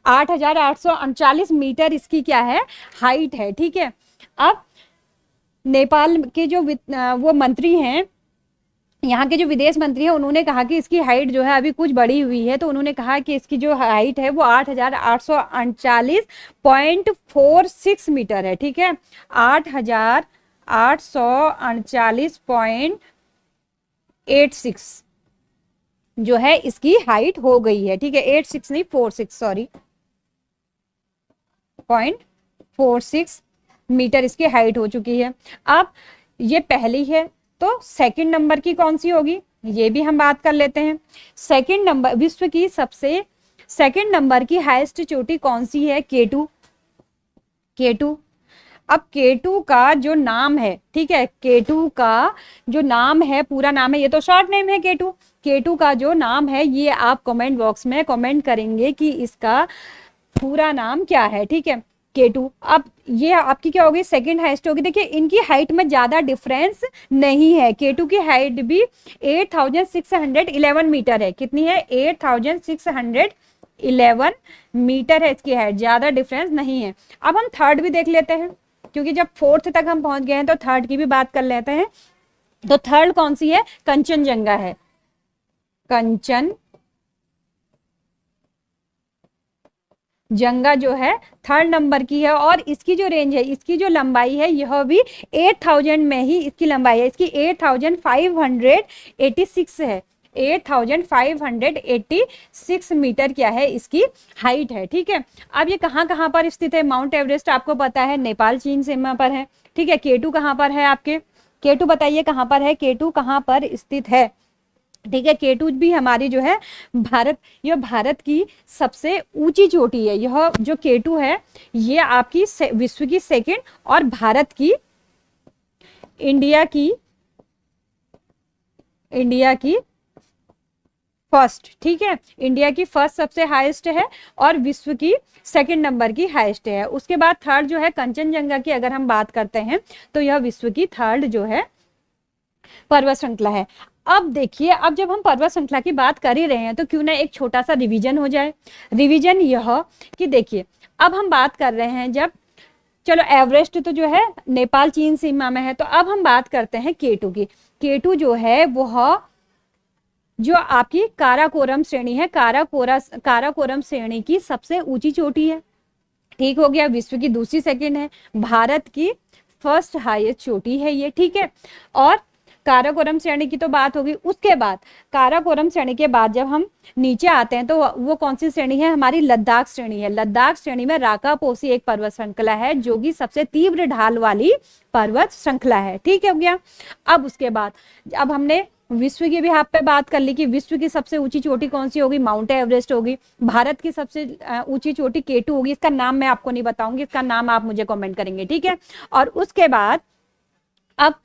8,839 metre इसकी क्या है? हाइट है। ठीक है, अब नेपाल के जो वो मंत्री हैं, यहाँ के जो विदेश मंत्री हैं, उन्होंने कहा कि इसकी हाइट जो है अभी कुछ बढ़ी हुई है। तो उन्होंने कहा कि इसकी जो हाइट है वो 8,839.46 मीटर है। ठीक है, 8,849.86 जो है इसकी हाइट हो गई है। ठीक है, 86 नहीं 46, सॉरी, 0.46 मीटर इसकी हाइट हो चुकी है। अब ये पहली है, तो सेकंड नंबर की कौन सी होगी ये भी हम बात कर लेते हैं। सेकंड नंबर, विश्व की सबसे सेकंड नंबर की हाईएस्ट चोटी कौन सी है? केटू। केटू। अब केटू का जो नाम है, ठीक है, केटू का जो नाम है, पूरा नाम है, ये तो शॉर्ट नेम है केटू। केटू का जो नाम है ये आप कमेंट बॉक्स में कमेंट करेंगे कि इसका पूरा नाम क्या है। ठीक है, केटू। अब ये आपकी क्या होगी? सेकंड हाईएस्ट होगी। देखिए, इनकी हाइट में ज्यादा डिफरेंस नहीं है। केटू की हाइट भी 8,611 मीटर है। कितनी है? 8,611 मीटर है इसकी हाइट, ज्यादा डिफरेंस नहीं है। अब हम थर्ड भी देख लेते हैं, क्योंकि जब फोर्थ तक हम पहुंच गए हैं तो थर्ड की भी बात कर लेते हैं। तो थर्ड कौन सी है? कंचनजंगा है। कंचनजंगा जो है थर्ड नंबर की है, और इसकी जो रेंज है, इसकी जो लंबाई है, यह भी 8,000 में ही इसकी लंबाई है। इसकी 8,586 है। 8,586 मीटर क्या है इसकी हाइट है। ठीक है, अब ये कहाँ पर स्थित है? माउंट एवरेस्ट आपको पता है नेपाल चीन सीमा पर है। ठीक है, केटू कहाँ पर है आपके? केटू बताइए कहाँ पर है? केटू कहाँ पर स्थित है? ठीक है, केटू भी हमारी जो है यह भारत की सबसे ऊंची चोटी है। यह जो केटू है ये आपकी विश्व की सेकंड और भारत की, इंडिया की इंडिया की फर्स्ट, ठीक है, इंडिया की फर्स्ट सबसे हाईएस्ट है और विश्व की सेकंड नंबर की हाईएस्ट है। उसके बाद थर्ड जो है कंचनजंगा की अगर हम बात करते हैं तो यह विश्व की थर्ड जो है पर्वत श्रृंखला है। अब देखिए, अब जब हम पर्वत श्रृंखला की बात कर ही रहे हैं तो क्यों ना एक छोटा सा रिवीजन हो जाए। रिवीजन यह कि देखिए, अब हम बात कर रहे हैं जब, चलो एवरेस्ट तो जो है नेपाल चीन सीमा में है, तो अब हम बात करते हैं केटू की। केटू जो है वह जो आपकी काराकोरम श्रेणी है, काराकोरम श्रेणी की सबसे ऊंची चोटी है। ठीक हो गया, विश्व की दूसरी सेकंड है, भारत की फर्स्ट हाईएस्ट चोटी है ये, ठीक है। और काराकोरम श्रेणी की तो बात होगी। उसके बाद काराकोरम श्रेणी के बाद जब हम नीचे आते हैं तो वो कौन सी श्रेणी है, हमारी लद्दाख श्रेणी है। लद्दाख श्रेणी में राकापोसी एक पर्वत श्रृंखला है जो कि सबसे तीव्र ढाल वाली पर्वत श्रृंखला है, ठीक है, हो गया। अब उसके बाद अब हमने विश्व की भी पे बात कर ली कि विश्व की सबसे ऊंची चोटी कौन सी होगी, माउंट एवरेस्ट होगी। भारत की सबसे ऊंची चोटी केटू होगी। इसका नाम मैं आपको नहीं बताऊंगी, इसका नाम आप मुझे कमेंट करेंगे, ठीक है। और उसके बाद अब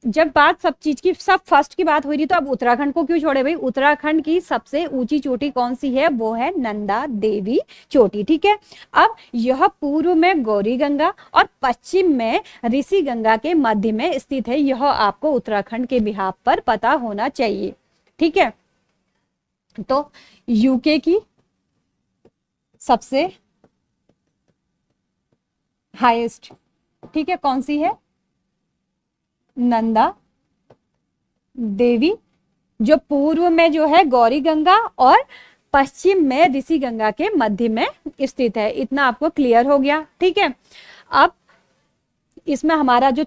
जब बात सब चीज की, सब फर्स्ट की बात हुई थी, तो अब उत्तराखंड को क्यों छोड़े भाई। उत्तराखंड की सबसे ऊंची चोटी कौन सी है, वो है नंदा देवी चोटी, ठीक है। अब यह पूर्व में गौरी गंगा और पश्चिम में ऋषि गंगा के मध्य में स्थित है। यह आपको उत्तराखंड के बिहाफ पर पता होना चाहिए, ठीक है। तो यूके की सबसे हाईएस्ट, ठीक है, कौन सी है, नंदा देवी, जो पूर्व में जो है गौरी गंगा और पश्चिम में ऋषि गंगा के मध्य में स्थित है। इतना आपको क्लियर हो गया, ठीक है। अब इसमें हमारा जो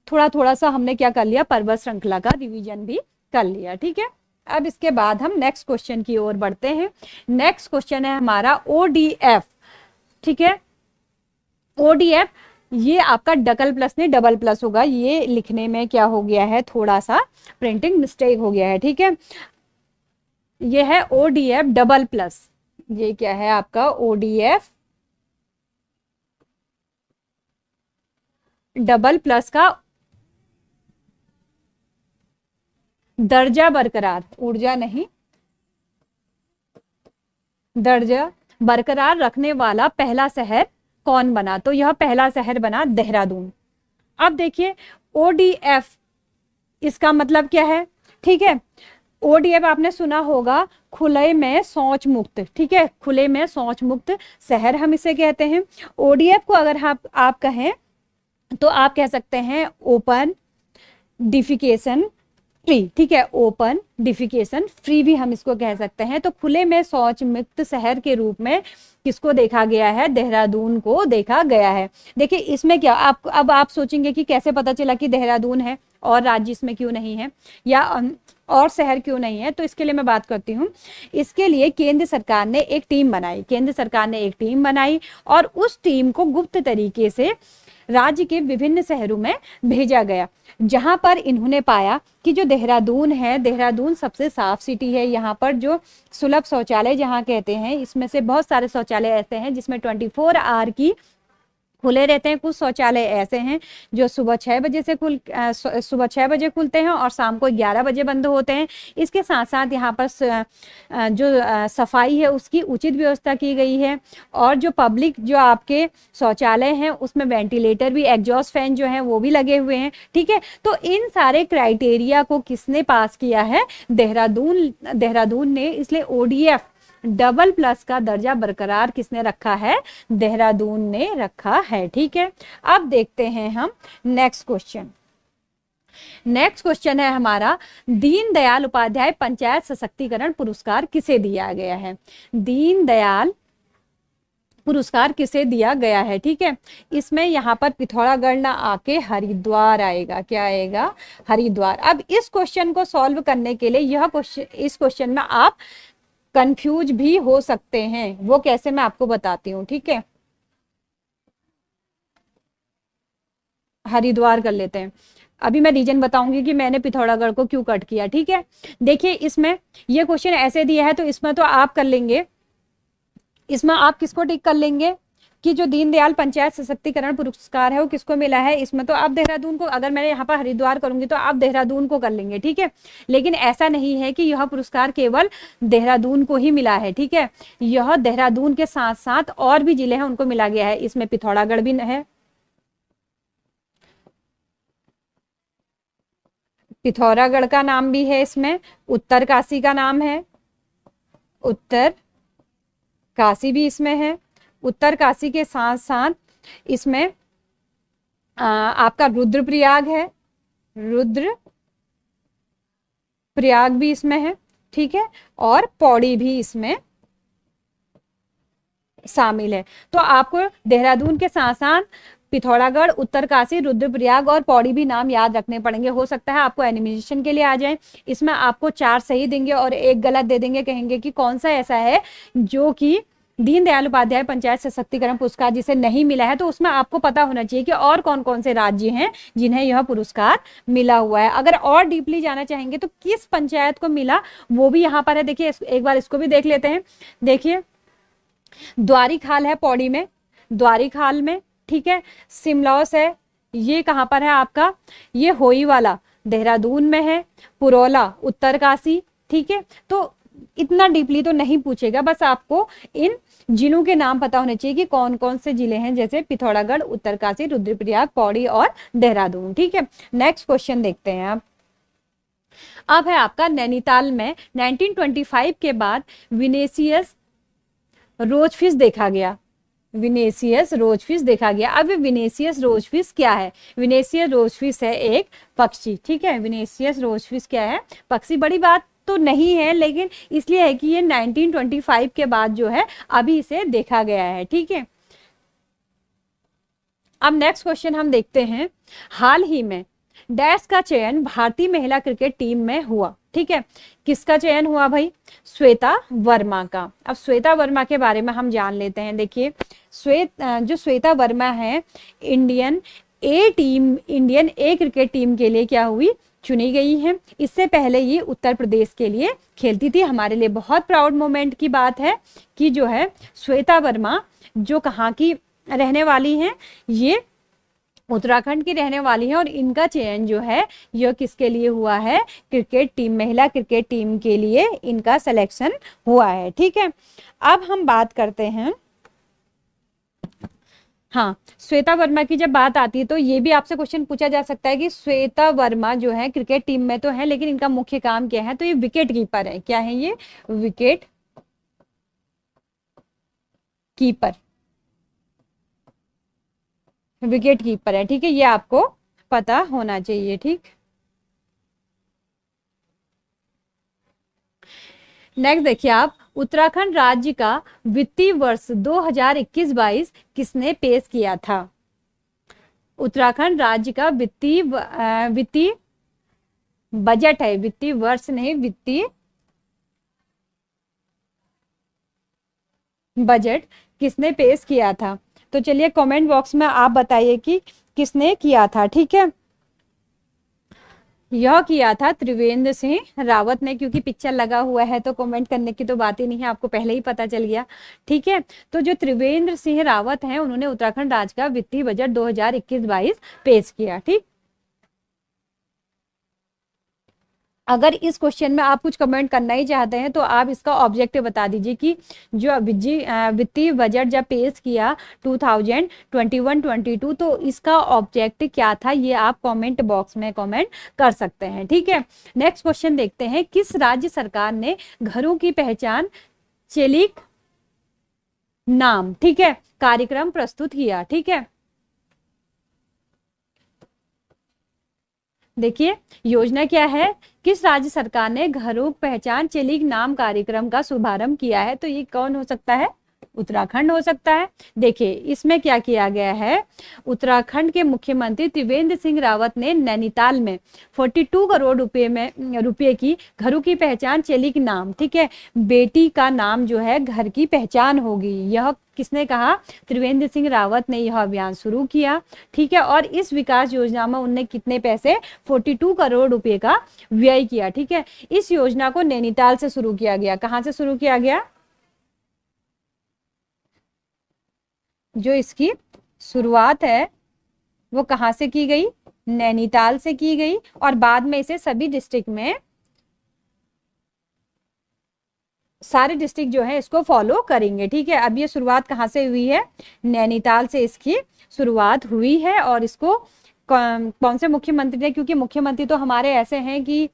थोड़ा सा हमने क्या कर लिया, पर्वत श्रृंखला का रिवीजन भी कर लिया, ठीक है। अब इसके बाद हम नेक्स्ट क्वेश्चन की ओर बढ़ते हैं। नेक्स्ट क्वेश्चन है हमारा ODF, ठीक है। ODF ये आपका डबल प्लस नहीं डबल प्लस होगा, ये लिखने में क्या हो गया है, थोड़ा सा प्रिंटिंग मिस्टेक हो गया है, ठीक है। ये है ODF डबल प्लस, ये क्या है आपका ODF डबल प्लस का दर्जा बरकरार, ऊर्जा नहीं, दर्जा बरकरार रखने वाला पहला शहर कौन बना, तो यह पहला शहर बना देहरादून। अब देखिए ODF इसका मतलब क्या है, ठीक है। ODF आपने सुना होगा, खुले में शौच मुक्त, ठीक है, खुले में शौच मुक्त शहर हम इसे कहते हैं। ODF को अगर आप कहें तो आप कह सकते हैं ओपन डिफिकेशन फ्री, ठीक है, ओपन डिफिकेशन फ्री भी हम इसको कह सकते हैं। तो खुले में शौच मुक्त शहर के रूप में किसको देखा गया है, देहरादून को देखा गया है। देखिए इसमें क्या, अब आप सोचेंगे कि कैसे पता चला कि देहरादून है और राज्य इसमें क्यों नहीं है या और शहर क्यों नहीं है, तो इसके लिए मैं बात करती हूँ। इसके लिए केंद्र सरकार ने एक टीम बनाई, केंद्र सरकार ने एक टीम बनाई और उस टीम को गुप्त तरीके से राज्य के विभिन्न शहरों में भेजा गया, जहां पर इन्होंने पाया कि जो देहरादून है, देहरादून सबसे साफ सिटी है। यहाँ पर जो सुलभ शौचालय जहाँ कहते हैं, इसमें से बहुत सारे शौचालय ऐसे हैं जिसमें 24 आवर की खुले रहते हैं। कुछ शौचालय ऐसे हैं जो सुबह 6 बजे खुलते हैं और शाम को 11 बजे बंद होते हैं। इसके साथ साथ यहाँ पर जो सफाई है उसकी उचित व्यवस्था की गई है और जो पब्लिक जो आपके शौचालय हैं उसमें वेंटिलेटर भी, एग्जॉस्ट फैन जो हैं वो भी लगे हुए हैं, ठीक है। तो इन सारे क्राइटेरिया को किसने पास किया है, देहरादून ने। इसलिए ODF डबल प्लस का दर्जा बरकरार किसने रखा है, देहरादून ने रखा है, ठीक है। अब देखते हैं हम नेक्स्ट क्वेश्चन। नेक्स्ट क्वेश्चन है हमारा, दीनदयाल उपाध्याय पंचायत सशक्तिकरण पुरस्कार किसे दिया गया है, दीनदयाल पुरस्कार किसे दिया गया है, ठीक है। इसमें यहाँ पर पिथौरागढ़ ना आके हरिद्वार आएगा, क्या आएगा, हरिद्वार। अब इस क्वेश्चन को सॉल्व करने के लिए इस क्वेश्चन में आप कंफ्यूज भी हो सकते हैं, वो कैसे मैं आपको बताती हूँ, ठीक है। हरिद्वार कर लेते हैं। अभी मैं रीजन बताऊंगी कि मैंने पिथौरागढ़ को क्यों कट किया, ठीक है। देखिए इसमें ये क्वेश्चन ऐसे दिया है तो इसमें तो आप कर लेंगे, इसमें आप किसको टिक कर लेंगे कि जो दीनदयाल पंचायत सशक्तिकरण पुरस्कार है वो किसको मिला है। इसमें तो आप देहरादून को, अगर मैं यहाँ पर हरिद्वार करूंगी तो आप देहरादून को कर लेंगे, ठीक है। लेकिन ऐसा नहीं है कि यह पुरस्कार केवल देहरादून को ही मिला है, ठीक है। यह देहरादून के साथ साथ और भी जिले हैं उनको मिला गया है। इसमें पिथौरागढ़ भी है, पिथौरागढ़ का नाम भी है, इसमें उत्तरकाशी का नाम है, उत्तरकाशी भी इसमें है। उत्तरकाशी के साथ साथ इसमें आपका रुद्रप्रयाग है, रुद्रप्रयाग भी इसमें है, ठीक है। और पौड़ी भी इसमें शामिल है। तो आपको देहरादून के साथ साथ पिथौरागढ़, उत्तरकाशी, रुद्रप्रयाग और पौड़ी भी नाम याद रखने पड़ेंगे। हो सकता है आपको एनिमेशन के लिए आ जाए। इसमें आपको 4 सही देंगे और 1 गलत दे देंगे, कहेंगे कि कौन सा ऐसा है जो कि दीनदयाल उपाध्याय पंचायत सशक्तिकरण पुरस्कार जिसे नहीं मिला है। तो उसमें आपको पता होना चाहिए कि और कौन कौन से राज्य हैं जिन्हें यह पुरस्कार मिला हुआ है। अगर और डीपली जाना चाहेंगे तो किस पंचायत को मिला वो भी यहाँ पर है। देखिए एक बार इसको भी देख लेते हैं। देखिए द्वारीखाल है पौड़ी में, द्वारीखाल में, ठीक है। सिमलौस है, ये कहाँ पर है आपका, ये होई वाला देहरादून में है। पुरोला उत्तरकाशी, ठीक है। तो इतना डीपली तो नहीं पूछेगा, बस आपको इन जिलों के नाम पता होने चाहिए कि कौन कौन से जिले हैं, जैसे पिथौरागढ़, उत्तरकाशी, रुद्रप्रयाग, पौड़ी और देहरादून, ठीक है। नेक्स्ट क्वेश्चन देखते हैं आप। अब है आपका नैनीताल में 1925 के बाद विनेसियस रोजफिश देखा गया, विनेसियस रोजफिश देखा गया। अब विनेसियस रोजफिश क्या है? विनेसियस रोजफिश है एक पक्षी, ठीक है। विनेसियस रोजफिश क्या है? पक्षी। बड़ी बात तो नहीं है, लेकिन इसलिए है कि ये 1925 के बाद जो है अभी इसे देखा गया है, ठीक है। अब नेक्स्ट क्वेश्चन हम देखते हैं। हाल ही में डैश का चयन भारतीय महिला क्रिकेट टीम में हुआ, ठीक है। किसका चयन हुआ भाई? श्वेता वर्मा का। अब श्वेता वर्मा के बारे में हम जान लेते हैं। देखिए जो श्वेता वर्मा है इंडियन ए क्रिकेट टीम के लिए क्या हुई? चुनी गई है। इससे पहले ये उत्तर प्रदेश के लिए खेलती थी। हमारे लिए बहुत प्राउड मोमेंट की बात है कि जो है श्वेता वर्मा जो कहाँ की रहने वाली हैं, ये उत्तराखंड की रहने वाली है। और इनका चयन जो है यह किसके लिए हुआ है? क्रिकेट टीम, महिला क्रिकेट टीम के लिए इनका सिलेक्शन हुआ है, ठीक है। अब हम बात करते हैं, हाँ, श्वेता वर्मा की जब बात आती है तो ये भी आपसे क्वेश्चन पूछा जा सकता है कि श्वेता वर्मा जो है क्रिकेट टीम में तो है, लेकिन इनका मुख्य काम क्या है? तो ये विकेट कीपर है। क्या है ये? विकेट कीपर, विकेट कीपर है, ठीक है। ये आपको पता होना चाहिए, ठीक। नेक्स्ट देखिए आप, उत्तराखंड राज्य का वित्तीय वर्ष 2021-22 किसने पेश किया था? उत्तराखंड राज्य का वित्तीय बजट है, वित्तीय वर्ष नहीं, वित्तीय बजट किसने पेश किया था? तो चलिए कमेंट बॉक्स में आप बताइए कि किसने किया था, ठीक है। यह किया था त्रिवेंद्र सिंह रावत ने, क्योंकि पिक्चर लगा हुआ है तो कमेंट करने की तो बात ही नहीं है, आपको पहले ही पता चल गया, ठीक है। तो जो त्रिवेंद्र सिंह रावत हैं उन्होंने उत्तराखंड राज्य का वित्तीय बजट 2021-22 पेश किया, ठीक। अगर इस क्वेश्चन में आप कुछ कमेंट करना ही चाहते हैं तो आप इसका ऑब्जेक्टिव बता दीजिए कि जो वित्तीय बजट जब पेश किया 2021-22 तो इसका ऑब्जेक्टिव क्या था, ये आप कमेंट बॉक्स में कमेंट कर सकते हैं, ठीक है। नेक्स्ट क्वेश्चन देखते हैं। किस राज्य सरकार ने घरों की पहचान चेलिक नाम, ठीक है, कार्यक्रम प्रस्तुत किया, ठीक है। देखिए योजना क्या है, किस राज्य सरकार ने घरों पहचान चेलिक नाम कार्यक्रम का शुभारंभ किया है? तो ये कौन हो सकता है? उत्तराखंड हो सकता है। देखिए इसमें क्या किया गया है, उत्तराखंड के मुख्यमंत्री त्रिवेंद्र सिंह रावत ने नैनीताल में 42 करोड़ रुपए की घरों की पहचान चेलिक नाम, ठीक है, बेटी का नाम जो है घर की पहचान होगी, यह किसने कहा? त्रिवेंद्र सिंह रावत ने यह अभियान शुरू किया, ठीक है। और इस विकास योजना में उन्होंने कितने पैसे? 42 करोड़ रुपए का व्यय किया, ठीक है। इस योजना को नैनीताल से शुरू किया गया। कहां से शुरू किया गया? जो इसकी शुरुआत है वो कहाँ से की गई, नैनीताल से की गई, और बाद में इसे सभी डिस्ट्रिक्ट में, सारे डिस्ट्रिक्ट जो है इसको फॉलो करेंगे। ठीक है, अब ये शुरुआत कहाँ से हुई है, नैनीताल से इसकी शुरुआत हुई है। और इसको कौन से मुख्यमंत्री ने, क्योंकि मुख्यमंत्री तो हमारे ऐसे हैं कि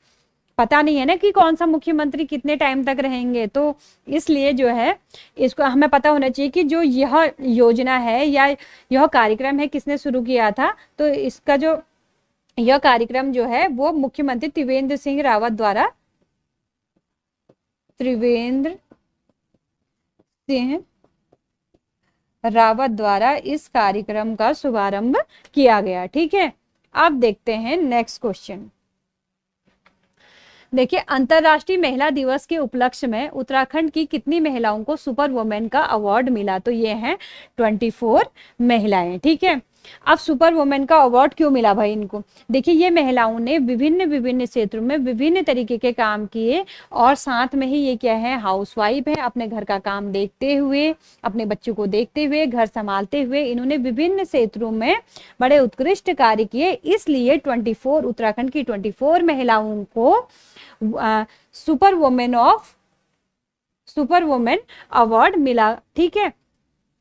पता नहीं है ना कि कौन सा मुख्यमंत्री कितने टाइम तक रहेंगे, तो इसलिए जो है इसको हमें पता होना चाहिए कि जो यह योजना है या यह कार्यक्रम है किसने शुरू किया था। तो इसका जो यह कार्यक्रम जो है वो मुख्यमंत्री त्रिवेंद्र सिंह रावत द्वारा, त्रिवेंद्र सिंह रावत द्वारा इस कार्यक्रम का शुभारंभ किया गया। ठीक है, अब देखते हैं नेक्स्ट क्वेश्चन। देखिए, अंतरराष्ट्रीय महिला दिवस के उपलक्ष्य में उत्तराखंड की कितनी महिलाओं को सुपर वुमेन का अवार्ड मिला, तो ये हैं 24 महिलाएं। ठीक है, अब सुपर वुमेन का अवार्ड क्यों मिला भाई इनको, देखिए ये महिलाओं ने विभिन्न विभिन्न क्षेत्रों में विभिन्न तरीके के काम किए, और साथ में ही ये क्या है, हाउसवाइफ है, अपने घर का काम देखते हुए, अपने बच्चों को देखते हुए, घर संभालते हुए इन्होंने विभिन्न क्षेत्रों में बड़े उत्कृष्ट कार्य किए। इसलिए 24 उत्तराखंड की 24 महिलाओं को सुपर वुमेन अवार्ड मिला। ठीक है,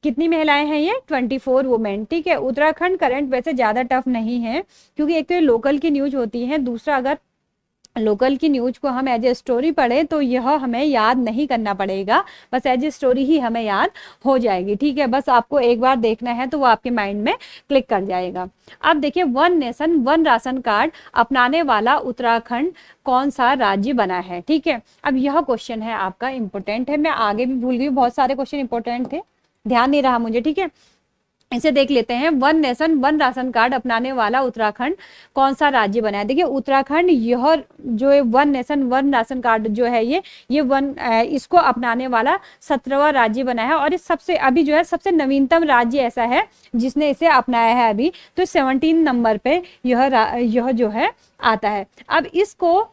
कितनी महिलाएं हैं ये, 24 वुमेन। ठीक है, उत्तराखंड करंट वैसे ज्यादा टफ नहीं है, क्योंकि एक तो ये लोकल की न्यूज होती है, दूसरा अगर लोकल की न्यूज को हम एज ए स्टोरी पढ़े तो यह हमें याद नहीं करना पड़ेगा, बस एज ए स्टोरी ही हमें याद हो जाएगी। ठीक है, बस आपको एक बार देखना है तो वो आपके माइंड में क्लिक कर जाएगा। अब देखिए, one nation one ration card अपनाने वाला उत्तराखंड कौन सा राज्य बना है। ठीक है, अब यह क्वेश्चन है आपका इंपॉर्टेंट है, मैं आगे भी भूल गई, बहुत सारे क्वेश्चन इंपॉर्टेंट थे, ध्यान नहीं रहा मुझे। ठीक है, इसे देख लेते हैं, one nation one ration card अपनाने वाला उत्तराखंड कौन सा राज्य बना है। देखिए उत्तराखंड, यह जो one nation one ration card जो है ये इसको अपनाने वाला 17वां राज्य बना है, और इस सबसे अभी जो है सबसे नवीनतम राज्य ऐसा है जिसने इसे अपनाया है अभी, तो 17 नंबर पे यह जो है आता है। अब इसको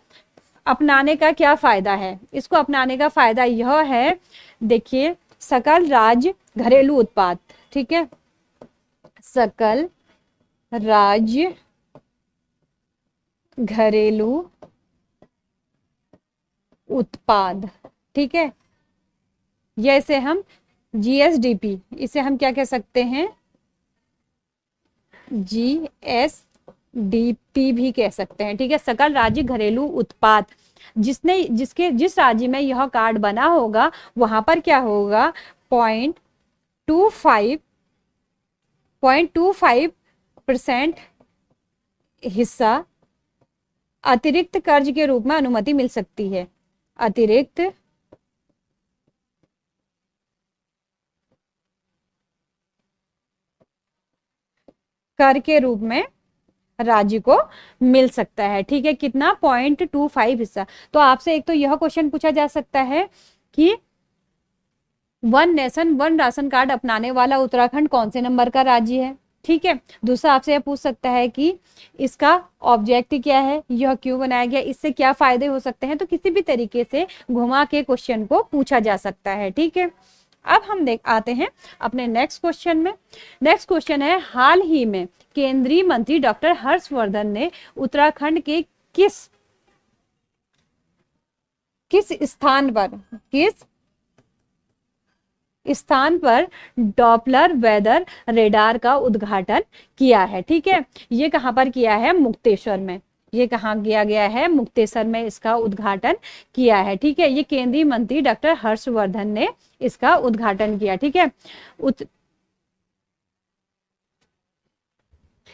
अपनाने का क्या फायदा है, इसको अपनाने का फायदा यह है, देखिए सकल राज्य घरेलू उत्पाद, ठीक है, सकल राज्य घरेलू उत्पाद। ठीक है, जैसे हम जीएसडीपी, इसे हम क्या कह सकते हैं, जीएसडीपी भी कह सकते हैं। ठीक है, सकल राज्य घरेलू उत्पाद, जिस राज्य में यह कार्ड बना होगा वहां पर क्या होगा, 0.25% हिस्सा अतिरिक्त कर्ज के रूप में अनुमति मिल सकती है, अतिरिक्त कर के रूप में राज्य को मिल सकता है। ठीक है, कितना, 0.25 हिस्सा। तो आपसे एक तो यह क्वेश्चन पूछा जा सकता है कि one nation one ration card अपनाने वाला उत्तराखंड कौन से नंबर का राज्य है। ठीक है, दूसरा आपसे यह पूछ सकता है कि इसका ऑब्जेक्ट क्या है, यह क्यों बनाया गया, इससे क्या फायदे हो सकते हैं। तो किसी भी तरीके से घुमा के क्वेश्चन को पूछा जा सकता है। ठीक है, अब हम आते हैं अपने नेक्स्ट क्वेश्चन में। नेक्स्ट क्वेश्चन है, हाल ही में केंद्रीय मंत्री डॉक्टर हर्षवर्धन ने उत्तराखंड के किस स्थान पर डॉपलर वेदर रेडार का उद्घाटन किया है। ठीक है, ये कहां पर किया है, मुक्तेश्वर में, ये कहाँ किया गया है, मुक्तेश्वर में इसका उद्घाटन किया है। ठीक है, ये केंद्रीय मंत्री डॉक्टर हर्षवर्धन ने इसका उद्घाटन किया। ठीक है,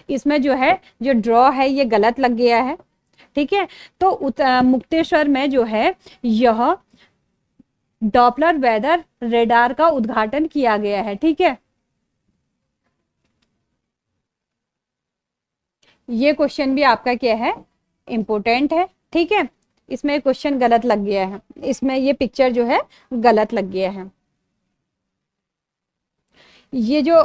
इसमें जो है जो ड्रॉ है ये गलत लग गया है। ठीक है, तो मुक्तेश्वर में जो है यह डॉपलर वेदर रेडार का उद्घाटन किया गया है। ठीक है, ये क्वेश्चन भी आपका क्या है, इंपोर्टेंट है। ठीक है, इसमें क्वेश्चन गलत लग गया है, इसमें ये पिक्चर जो है गलत लग गया है। ये जो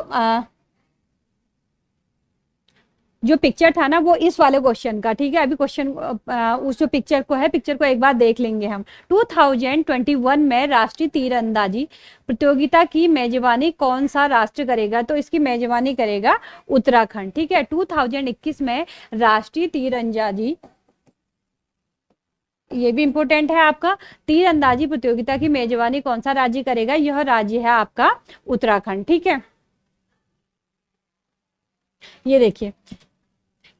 जो पिक्चर था ना वो इस वाले क्वेश्चन का, ठीक है। अभी क्वेश्चन उस जो पिक्चर को है, पिक्चर को एक बार देख लेंगे हम। 2021 में राष्ट्रीय तीरंदाजी प्रतियोगिता की मेजबानी कौन सा राष्ट्र करेगा? तो इसकी मेजबानी करेगा उत्तराखंड, ठीक है। 2021 में राष्ट्रीय तीरंदाजी, ये भी इंपॉर्टेंट है आपका, तीरंदाजी प्रतियोगिता की मेजबानी कौन सा राज्य करेगा? यह राज्य है आपका उत्तराखंड, ठीक है। ये देखिए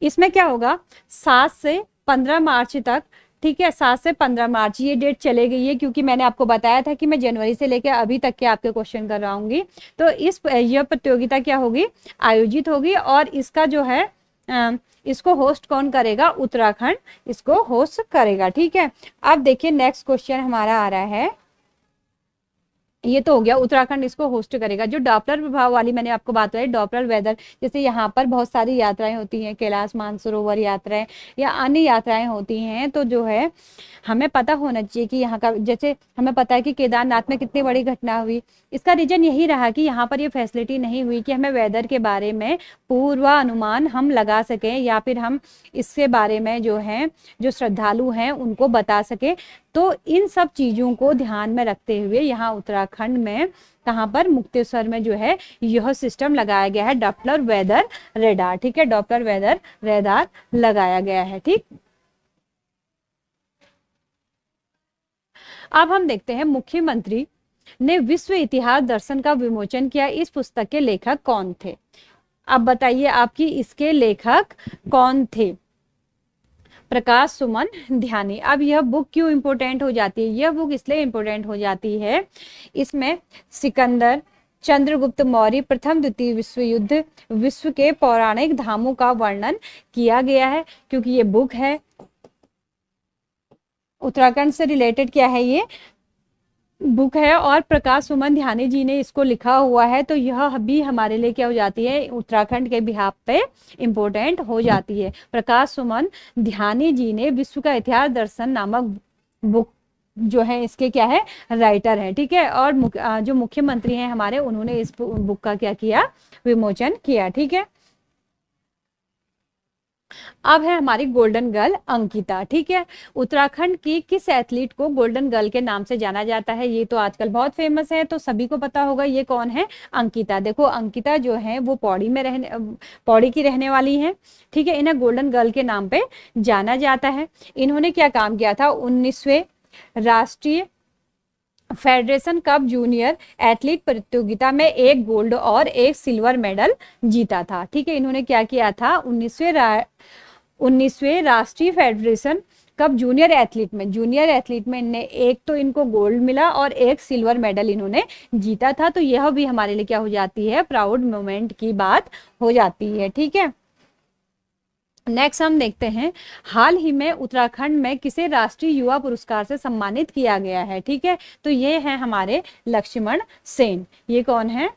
इसमें क्या होगा, 7 से 15 मार्च तक, ठीक है, 7 से 15 मार्च ये डेट चले गई है, क्योंकि मैंने आपको बताया था कि मैं जनवरी से लेकर अभी तक के आपके क्वेश्चन कर रहा हूँ। तो यह प्रतियोगिता क्या होगी, आयोजित होगी, और इसका जो है इसको होस्ट कौन करेगा? उत्तराखंड इसको होस्ट करेगा, ठीक है। अब देखिए नेक्स्ट क्वेश्चन हमारा आ रहा है, ये तो हो गया उत्तराखंड इसको होस्ट करेगा। जो डॉपलर प्रभाव वाली मैंने आपको बात बताई, डॉपलर वेदर, जैसे यहाँ पर बहुत सारी यात्राएं होती हैं, कैलाश मानसरोवर यात्राएं या अन्य यात्राएं होती हैं, तो जो है हमें पता होना चाहिए कि यहाँ का, जैसे हमें पता है कि केदारनाथ में कितनी बड़ी घटना हुई, इसका रीजन यही रहा कि यहाँ पर ये फैसिलिटी नहीं हुई कि हमें वेदर के बारे में पूर्वानुमान हम लगा सकें, या फिर हम इसके बारे में जो है जो श्रद्धालु हैं उनको बता सके। तो इन सब चीजों को ध्यान में रखते हुए यहाँ उत्तराखंड में कहाँ पर, मुक्तेश्वर में जो है यह सिस्टम लगाया गया है, डॉपलर वेदर रेडार, ठीक है, डॉपलर वेदर रेडार लगाया गया है, ठीक। अब हम देखते हैं मुख्यमंत्री ने विश्व इतिहास दर्शन का विमोचन किया, इस पुस्तक के लेखक कौन थे? अब बताइए आपकी इसके लेखक कौन थे? प्रकाश सुमन ध्यानी। अब यह बुक क्यों इंपोर्टेंट हो जाती है? यह बुक इसलिए इंपोर्टेंट हो जाती है, इसमें सिकंदर, चंद्रगुप्त मौर्य, प्रथम द्वितीय विश्व युद्ध, विश्व के पौराणिक धामों का वर्णन किया गया है, क्योंकि ये बुक है उत्तराखंड से रिलेटेड, क्या है ये बुक है, और प्रकाश सुमन ध्यानी जी ने इसको लिखा हुआ है, तो यह भी हमारे लिए क्या हो जाती है, उत्तराखंड के बिहाफ पे इम्पोर्टेंट हो जाती है। प्रकाश सुमन ध्यानी जी ने विश्व का इतिहास दर्शन नामक बुक जो है इसके क्या है, राइटर है, ठीक है। और जो मुख्यमंत्री हैं हमारे, उन्होंने इस बुक का क्या किया, विमोचन किया, ठीक है। अब है हमारी गोल्डन गर्ल अंकिता, ठीक है। उत्तराखंड की किस एथलीट को गोल्डन गर्ल के नाम से जाना जाता है? ये तो आजकल बहुत फेमस है, तो सभी को पता होगा ये कौन है, अंकिता। देखो अंकिता जो है वो पौड़ी की रहने वाली है, ठीक है। इन्हें गोल्डन गर्ल के नाम पे जाना जाता है। इन्होंने क्या काम किया था, 19वें राष्ट्रीय फेडरेशन कप जूनियर एथलीट प्रतियोगिता में एक गोल्ड और एक सिल्वर मेडल जीता था, ठीक है। इन्होंने क्या किया था, 19वें राष्ट्रीय फेडरेशन कप जूनियर एथलीट में इन्हें एक तो इनको गोल्ड मिला और एक सिल्वर मेडल इन्होंने जीता था। तो यह भी हमारे लिए क्या हो जाती है, प्राउड मोमेंट की बात हो जाती है, ठीक है। नेक्स्ट हम देखते हैं, हाल ही में उत्तराखंड में किसे राष्ट्रीय युवा पुरस्कार से सम्मानित किया गया है, ठीक है। तो ये है हमारे लक्ष्मण सेन। ये कौन है,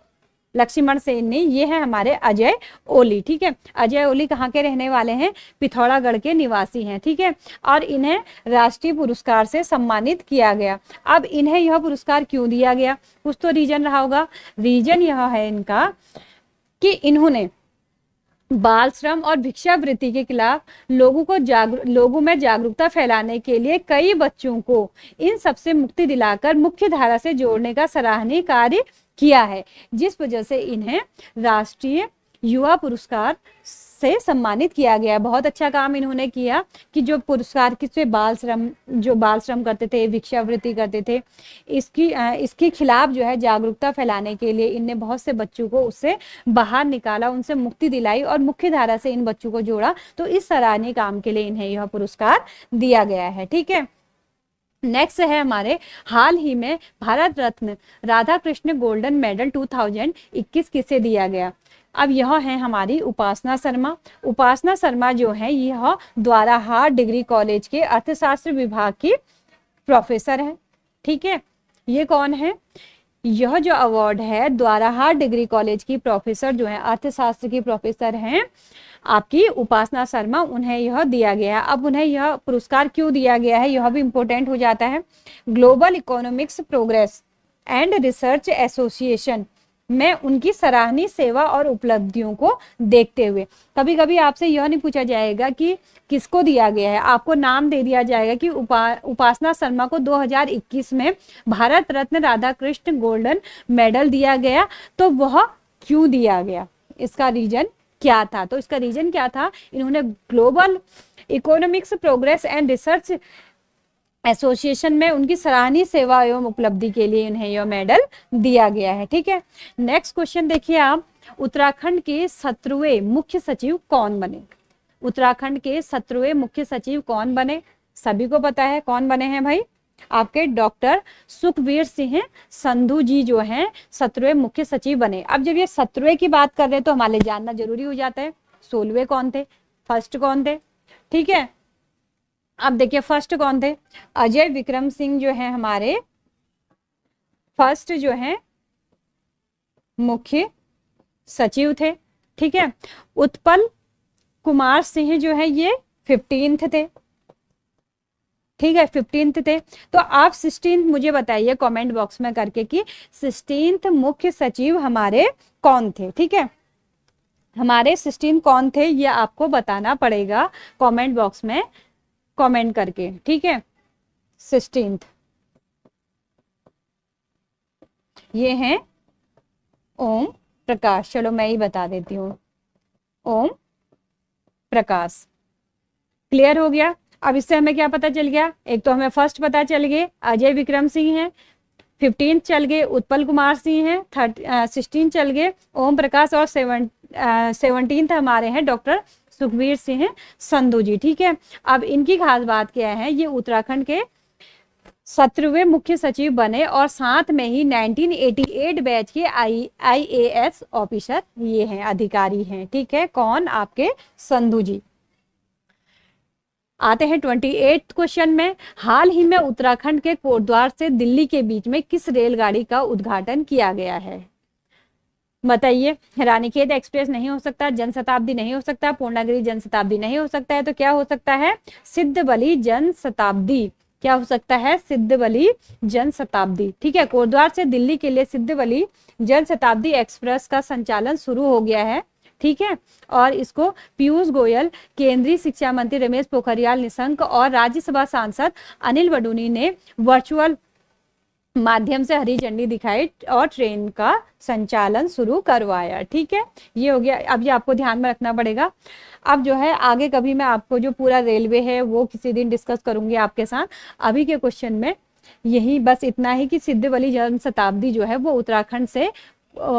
लक्ष्मण सेन नहीं, ये है हमारे अजय ओली, ठीक है। अजय ओली कहाँ के रहने वाले हैं, पिथौरागढ़ के निवासी हैं, ठीक है। और इन्हें राष्ट्रीय पुरस्कार से सम्मानित किया गया। अब इन्हें यह पुरस्कार क्यों दिया गया, कुछ तो रीजन रहा होगा। रीजन यह है इनका कि इन्होंने बाल श्रम और भिक्षावृत्ति के खिलाफ लोगों में जागरूकता फैलाने के लिए कई बच्चों को इन सबसे मुक्ति दिलाकर मुख्य धारा से जोड़ने का सराहनीय कार्य किया है, जिस वजह से इन्हें राष्ट्रीय युवा पुरस्कार से सम्मानित किया गया। बहुत अच्छा काम इन्होंने किया कि जो पुरस्कार किससे, जो बाल श्रम करते थे, भिक्षावृत्ति करते थे, इसके खिलाफ जो है जागरूकता फैलाने के लिए इनने बहुत से बच्चों को उससे बाहर निकाला, उनसे मुक्ति दिलाई और मुख्य धारा से इन बच्चों को जोड़ा। तो इस सराहनीय काम के लिए इन्हें यह पुरस्कार दिया गया है, ठीक है। नेक्स्ट है हमारे, हाल ही में भारत रत्न राधा कृष्ण गोल्डन मेडल 2021 किसे दिया गया? अब यह है हमारी उपासना शर्मा। उपासना शर्मा जो है यह द्वाराहाट डिग्री कॉलेज के अर्थशास्त्र विभाग की प्रोफेसर है, ठीक है। ये कौन है, यह जो अवार्ड है द्वाराहाट डिग्री कॉलेज की प्रोफेसर जो है, अर्थशास्त्र की प्रोफेसर हैं आपकी उपासना शर्मा, उन्हें यह दिया गया है। अब उन्हें यह पुरस्कार क्यों दिया गया है, यह भी इंपॉर्टेंट हो जाता है। Global economics progress and research association में उनकी सराहनीय सेवा और उपलब्धियों को देखते हुए। कभी कभी आपसे यह नहीं पूछा जाएगा कि किसको दिया गया है, आपको नाम दे दिया जाएगा कि उपासना शर्मा को 2021 में भारत रत्न राधाकृष्ण गोल्डन मेडल दिया गया, तो वह क्यों दिया गया, इसका रीजन क्या था। तो इसका रीजन क्या था, इन्होंने global economics progress and research association में उनकी सराहनीय सेवा एवं उपलब्धि के लिए इन्हें यह मेडल दिया गया है। ठीक है, नेक्स्ट क्वेश्चन देखिए आप, उत्तराखंड के 17वें मुख्य सचिव कौन बने। उत्तराखंड के 17वें मुख्य सचिव कौन बने, सभी को पता है कौन बने हैं भाई, आपके डॉक्टर सुखवीर सिंह संधू जी जो हैं 17वें मुख्य सचिव बने। अब जब ये 17वें की बात कर रहे हैं तो हमारे लिए जानना जरूरी हो जाता है 16वें कौन थे, फर्स्ट कौन थे। ठीक है, अब देखिए फर्स्ट कौन थे, अजय विक्रम सिंह जो है हमारे फर्स्ट जो है मुख्य सचिव थे। ठीक है, उत्पल कुमार सिंह जो है ये 15th थे। ठीक है, 15th थे। तो आप 16th मुझे बताइए कमेंट बॉक्स में करके कि 16th मुख्य सचिव हमारे कौन थे। ठीक है, हमारे 16 कौन थे ये आपको बताना पड़ेगा कमेंट बॉक्स में कमेंट करके। ठीक है, 16th ये हैं ओम प्रकाश, चलो मैं ही बता देती हूँ, ओम प्रकाश। क्लियर हो गया। अब इससे हमें क्या पता चल गया, एक तो हमें फर्स्ट पता चल गए अजय विक्रम सिंह हैं, 15 चल गए उत्पल कुमार सिंह हैं, 16 चल गए ओम प्रकाश, और 17th हमारे हैं डॉक्टर सुखवीर सिंह संधू जी। ठीक है, अब इनकी खास बात क्या है, ये उत्तराखंड के 17वें मुख्य सचिव बने और साथ में ही 1988 बैच के IAS ऑफिसर ये हैं, अधिकारी हैं। ठीक है, कौन, आपके संधू जी। आते हैं 28th क्वेश्चन में, हाल ही में उत्तराखंड के कोटद्वार से दिल्ली के बीच में किस रेलगाड़ी का उद्घाटन किया गया है, बताइए। रानीखेत एक्सप्रेस नहीं हो सकता, जनशताब्दी नहीं हो सकता, पूर्णागिरि जनशताब्दी नहीं हो सकता है, तो क्या हो सकता है, सिद्धबली जनशताब्दी। क्या हो सकता है, सिद्धबली जनशताब्दी। ठीक है, कोटद्वार से दिल्ली के लिए सिद्धबली जनशताब्दी एक्सप्रेस का संचालन शुरू हो गया है। ठीक है, और इसको पीयूष गोयल, केंद्रीय शिक्षा मंत्री रमेश पोखरियाल निशंक और राज्यसभा सांसद अनिल बडूनी ने वर्चुअल माध्यम से हरी झंडी दिखाई और ट्रेन का संचालन शुरू करवाया। ठीक है, ये हो गया। अब ये आपको ध्यान में रखना पड़ेगा। अब जो है आगे कभी मैं आपको जो पूरा रेलवे है वो किसी दिन डिस्कस करूंगी आपके साथ। अभी के क्वेश्चन में यही बस इतना ही कि सिद्धबली जनशताब्दी जो है वो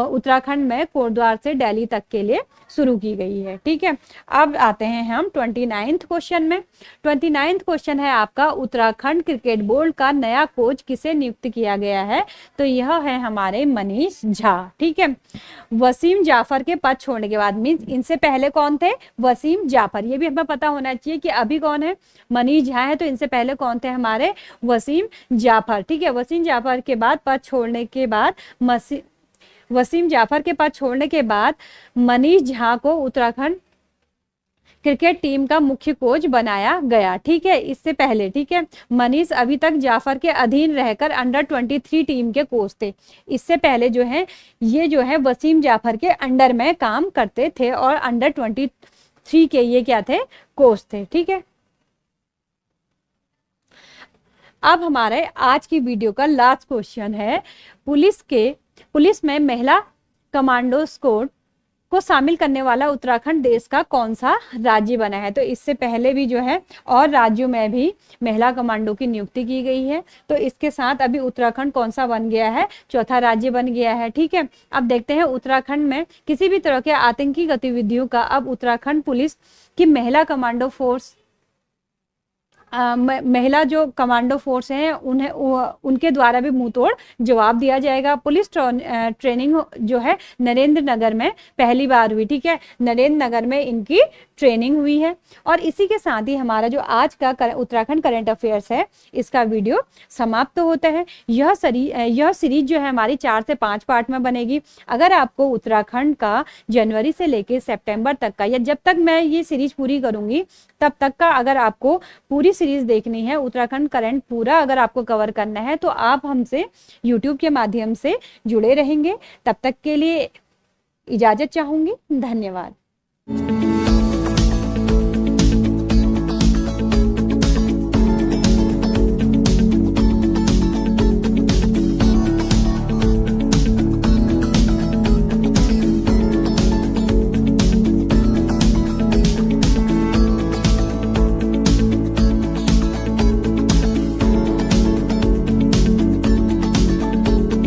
उत्तराखंड में कोटद्वार से दिल्ली तक के लिए शुरू की गई है। ठीक है, अब आते हैं हम 29th क्वेश्चन में। 29th क्वेश्चन है आपका, उत्तराखंड क्रिकेट बोर्ड का नया कोच किसे नियुक्त किया गया है, तो यह है हमारे मनीष झा। ठीक है, वसीम जाफर के पद छोड़ने के बाद, मीन्स इनसे पहले कौन थे, वसीम जाफर, ये भी हमें पता होना चाहिए कि अभी कौन है, मनीष झा है, तो इनसे पहले कौन थे, हमारे वसीम जाफर। ठीक है, वसीम जाफर के बाद पद छोड़ने के बाद वसीम जाफर के पद छोड़ने के बाद मनीष झा को उत्तराखंड क्रिकेट टीम का मुख्य कोच बनाया गया। ठीक है, इससे पहले, ठीक है, मनीष अभी तक जाफर के अधीन रहकर अंडर 23 टीम के कोच थे। इससे पहले जो है ये जो है वसीम जाफर के अंडर में काम करते थे और अंडर 23 के ये क्या थे, कोच थे। ठीक है, अब हमारे आज की वीडियो का लास्ट क्वेश्चन है, पुलिस में महिला कमांडो स्क्वाड को शामिल करने वाला उत्तराखंड देश का कौन सा राज्य बना है। तो इससे पहले भी जो है और राज्यों में भी महिला कमांडो की नियुक्ति की गई है, तो इसके साथ अभी उत्तराखंड कौन सा बन गया है, चौथा राज्य बन गया है। ठीक है, अब देखते हैं उत्तराखंड में किसी भी तरह के आतंकी गतिविधियों का अब उत्तराखंड पुलिस की महिला कमांडो फोर्स महिला जो कमांडो फोर्स हैं उन्हें उनके द्वारा भी मुंहतोड़ जवाब दिया जाएगा। पुलिस ट्रेनिंग जो है नरेंद्र नगर में पहली बार हुई। ठीक है, नरेंद्र नगर में इनकी ट्रेनिंग हुई है। और इसी के साथ ही हमारा जो आज का उत्तराखंड करंट अफेयर्स है इसका वीडियो समाप्त होता है। यह सीरीज जो है हमारी 4 से 5 पार्ट में बनेगी। अगर आपको उत्तराखंड का जनवरी से लेकर सितंबर तक का, या जब तक मैं ये सीरीज पूरी करूंगी तब तक का अगर आपको पूरी सीरीज देखनी है, उत्तराखंड करंट पूरा अगर आपको कवर करना है तो आप हमसे यूट्यूब के माध्यम से जुड़े रहेंगे। तब तक के लिए इजाजत चाहूंगी। धन्यवाद।